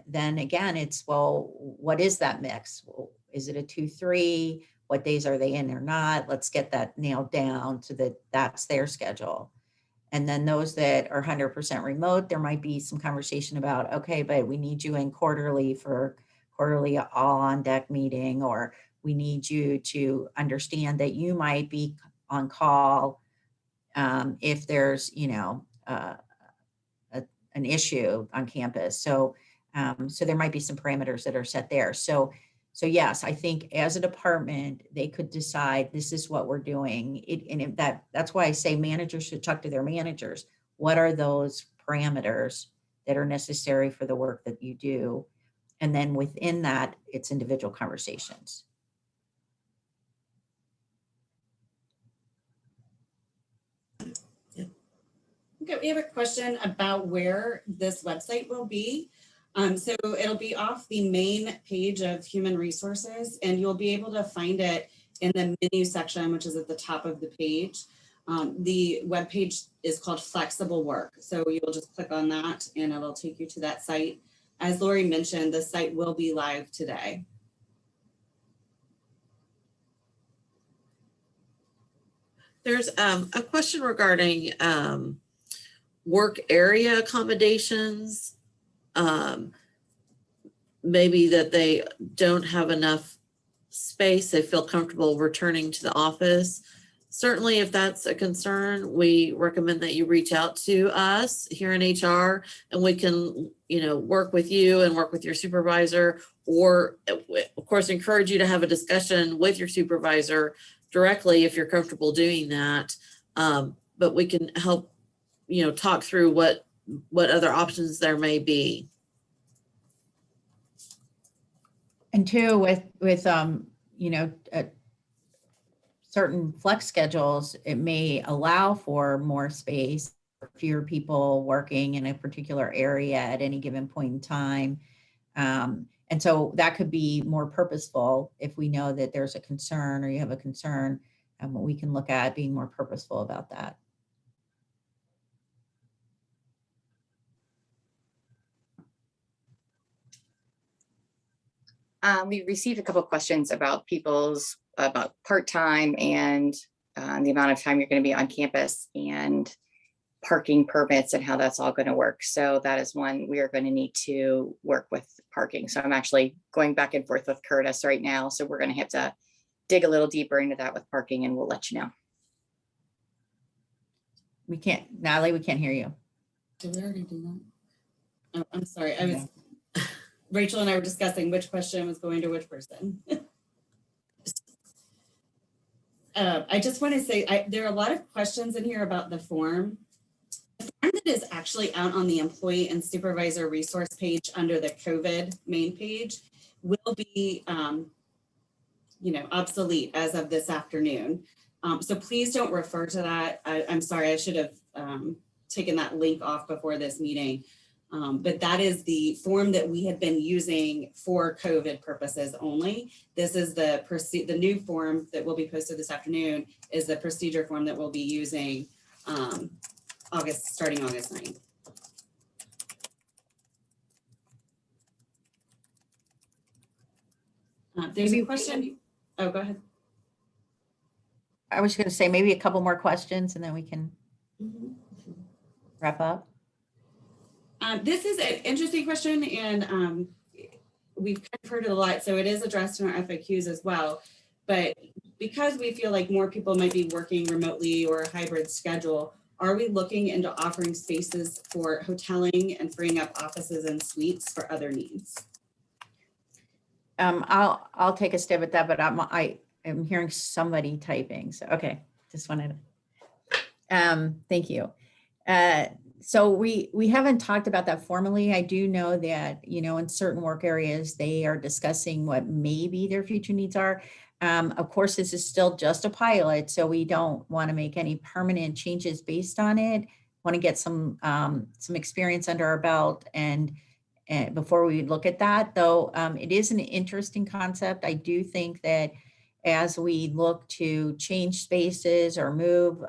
then again, it's, well, what is that mix? Is it a 2-3? What days are they in or not? Let's get that nailed down so that that's their schedule. And then those that are 100% remote, there might be some conversation about, okay, but we need you in quarterly for quarterly all on deck meeting, or we need you to understand that you might be on call if there's, an issue on campus. So there might be some parameters that are set there. So yes, I think as a department, they could decide this is what we're doing. That's why I say managers should talk to their managers. What are those parameters that are necessary for the work that you do? And then within that, it's individual conversations. Okay, we have a question about where this website will be. So it'll be off the main page of Human Resources, and you'll be able to find it in the menu section, which is at the top of the page. The web page is called Flexible Work. So you'll just click on that and it'll take you to that site. As Lori mentioned, the site will be live today. There's a question regarding work area accommodations. Maybe that they don't have enough space, they feel comfortable returning to the office. Certainly, if that's a concern, we recommend that you reach out to us here in HR, and we can, work with you and work with your supervisor, or of course, encourage you to have a discussion with your supervisor directly if you're comfortable doing that. But we can help, talk through what other options there may be. And two, with certain flex schedules, it may allow for more space, fewer people working in a particular area at any given point in time. And so that could be more purposeful if we know that there's a concern or you have a concern, we can look at being more purposeful about that. We received a couple of questions about about part-time and the amount of time you're going to be on campus and parking permits and how that's all going to work. So that is one we are going to need to work with parking. So I'm actually going back and forth with Curtis right now. So we're going to have to dig a little deeper into that with parking, and we'll let you know. Natalie, we can't hear you. Did we already do that? Oh, I'm sorry. Rachel and I were discussing which question was going to which person. I just want to say there are a lot of questions in here about the form. The form that is actually out on the employee and supervisor resource page under the COVID main page will be, obsolete as of this afternoon. So please don't refer to that. I'm sorry, I should have taken that link off before this meeting. But that is the form that we had been using for COVID purposes only. This is the new form that will be posted this afternoon is the procedure form that we'll be using starting August 9th. There's a question. Oh, go ahead. I was going to say maybe a couple more questions and then we can wrap up. This is an interesting question, and we've kind of heard it a lot, so it is addressed in our FAQs as well. But because we feel like more people might be working remotely or a hybrid schedule, are we looking into offering spaces for hoteling and freeing up offices and suites for other needs? I'll take a stab at that, but I am hearing somebody typing. So, okay, just wanted to, thank you. So we haven't talked about that formally. I do know that, you know, in certain work areas, they are discussing what maybe their future needs are. Of course, this is still just a pilot, so we don't want to make any permanent changes based on it. Want to get some experience under our belt and before we look at that, though, it is an interesting concept. I do think that as we look to change spaces or move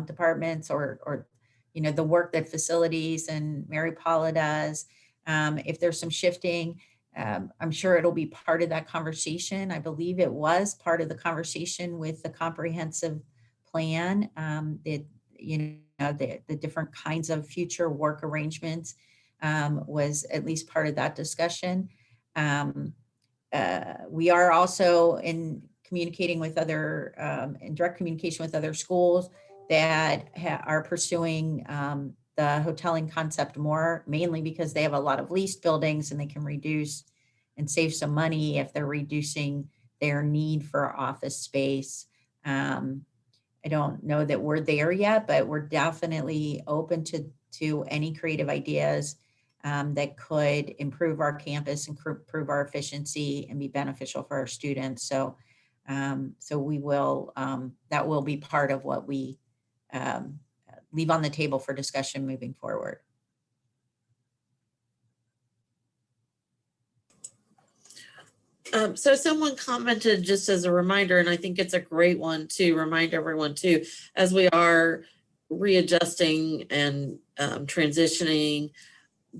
departments or you know, the work that facilities and Mary Paula does, if there's some shifting, I'm sure it'll be part of that conversation. I believe it was part of the conversation with the comprehensive plan, that, you know, the different kinds of future work arrangements was at least part of that discussion. We are also in communicating with other, in direct communication with other schools that are pursuing the hoteling concept more, mainly because they have a lot of leased buildings and they can reduce and save some money if they're reducing their need for office space. I don't know that we're there yet, but we're definitely open to any creative ideas that could improve our campus and improve our efficiency and be beneficial for our students. So, so we will, that will be part of what we leave on the table for discussion moving forward. So someone commented, just as a reminder, and I think it's a great one to remind everyone too, as we are readjusting and transitioning,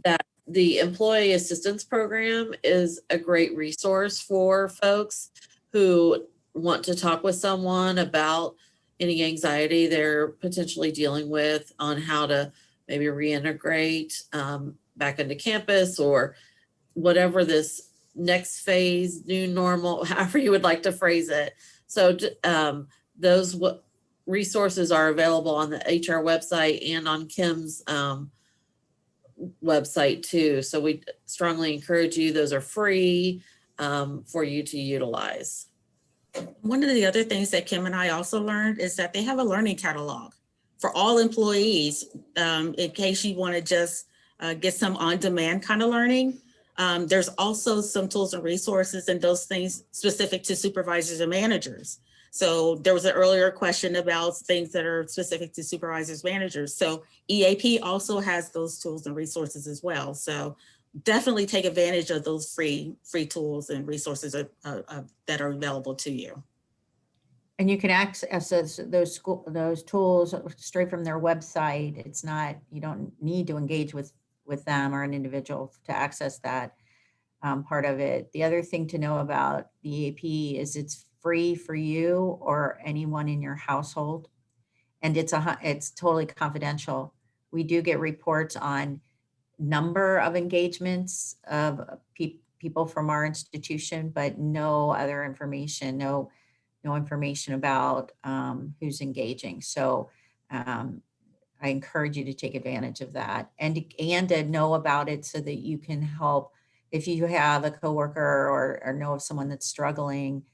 that the employee assistance program is a great resource for folks who want to talk with someone about any anxiety they're potentially dealing with on how to maybe reintegrate back into campus or whatever this next phase, new normal, however you would like to phrase it. So those resources are available on the HR website and on Kim's website too. So we strongly encourage you, those are free for you to utilize. One of the other things that Kim and I also learned is that they have a learning catalog for all employees, in case you want to just get some on-demand kind of learning. There's also some tools and resources and those things specific to supervisors and managers. So there was an earlier question about things that are specific to supervisors, managers. So EAP also has those tools and resources as well. So definitely take advantage of those free tools and resources that are available to you. And you can access those tools straight from their website. It's not, you don't need to engage with them or an individual to access that part of it. The other thing to know about the EAP is it's free for you or anyone in your household, and it's totally confidential. We do get reports on number of engagements of people from our institution, but no other information, no information about who's engaging. So I encourage you to take advantage of that and to know about it so that you can help if you have a coworker or know of someone that's struggling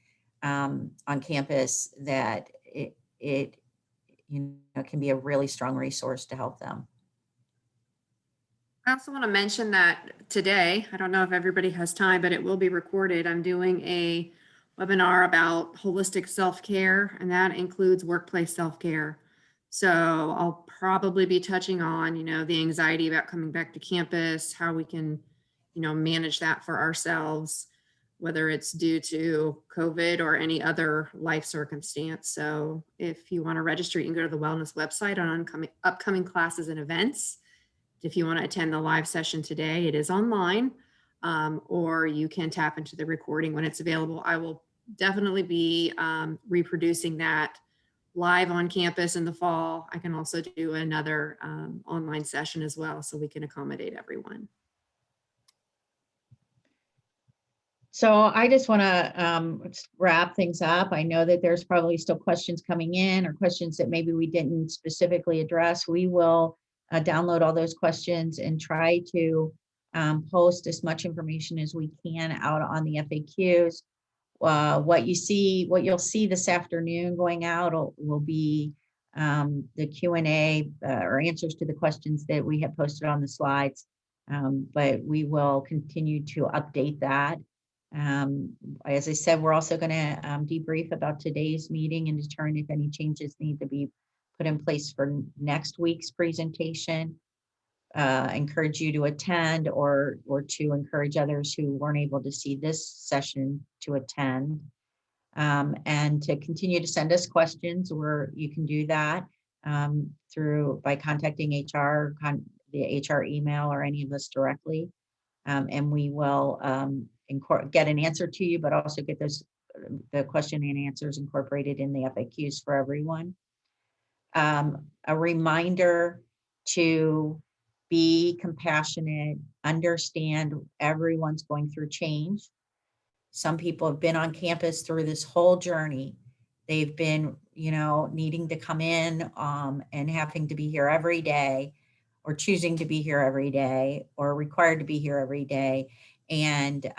on campus, that it can be a really strong resource to help them. I also want to mention that today, I don't know if everybody has time, but it will be recorded. I'm doing a webinar about holistic self-care, and that includes workplace self-care. So I'll probably be touching on, the anxiety about coming back to campus, how we can, manage that for ourselves, whether it's due to COVID or any other life circumstance. So if you want to register, you can go to the wellness website on upcoming classes and events. If you want to attend the live session today, it is online, or you can tap into the recording when it's available. I will definitely be reproducing that live on campus in the fall. I can also do another online session as well, so we can accommodate everyone. So I just want to wrap things up. I know that there's probably still questions coming in or questions that maybe we didn't specifically address. We will download all those questions and try to post as much information as we can out on the FAQs. What you'll see this afternoon going out will be the Q&A or answers to the questions that we have posted on the slides. But we will continue to update that. As I said, we're also going to debrief about today's meeting and determine if any changes need to be put in place for next week's presentation. Encourage you to attend or to encourage others who weren't able to see this session to attend. And to continue to send us questions, where you can do that by contacting HR, the HR email, or any of us directly. And we will get an answer to you, but also get the question and answers incorporated in the FAQs for everyone. A reminder to be compassionate, understand everyone's going through change. Some people have been on campus through this whole journey. They've been, needing to come in and having to be here every day, or choosing to be here every day, or required to be here every day. And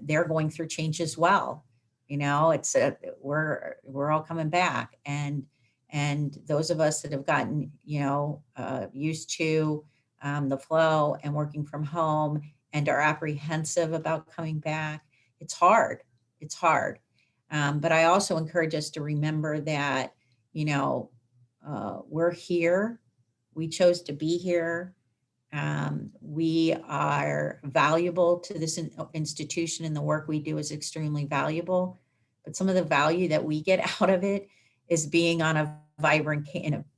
they're going through change as well. We're all coming back. And those of us that have gotten, used to the flow and working from home and are apprehensive about coming back, it's hard. But I also encourage us to remember that, we're here. We chose to be here. We are valuable to this institution, and the work we do is extremely valuable. But some of the value that we get out of it is being on a vibrant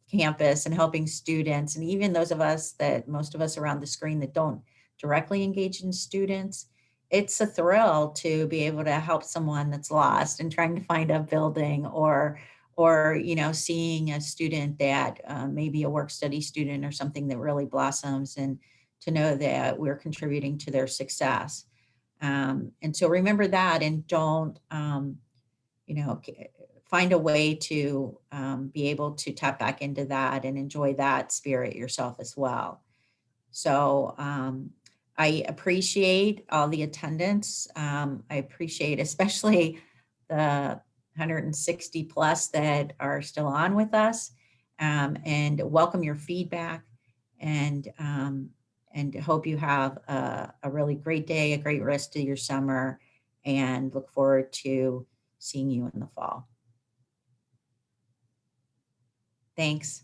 campus and helping students. And even those of us most of us around the screen that don't directly engage in students, it's a thrill to be able to help someone that's lost and trying to find a building, or seeing a student that may be a work study student or something that really blossoms, and to know that we're contributing to their success. And so remember that, and don't, find a way to be able to tap back into that and enjoy that spirit yourself as well. So I appreciate all the attendance. I appreciate especially the 160 plus that are still on with us, and welcome your feedback, and hope you have a really great day, a great rest of your summer, and look forward to seeing you in the fall. Thanks.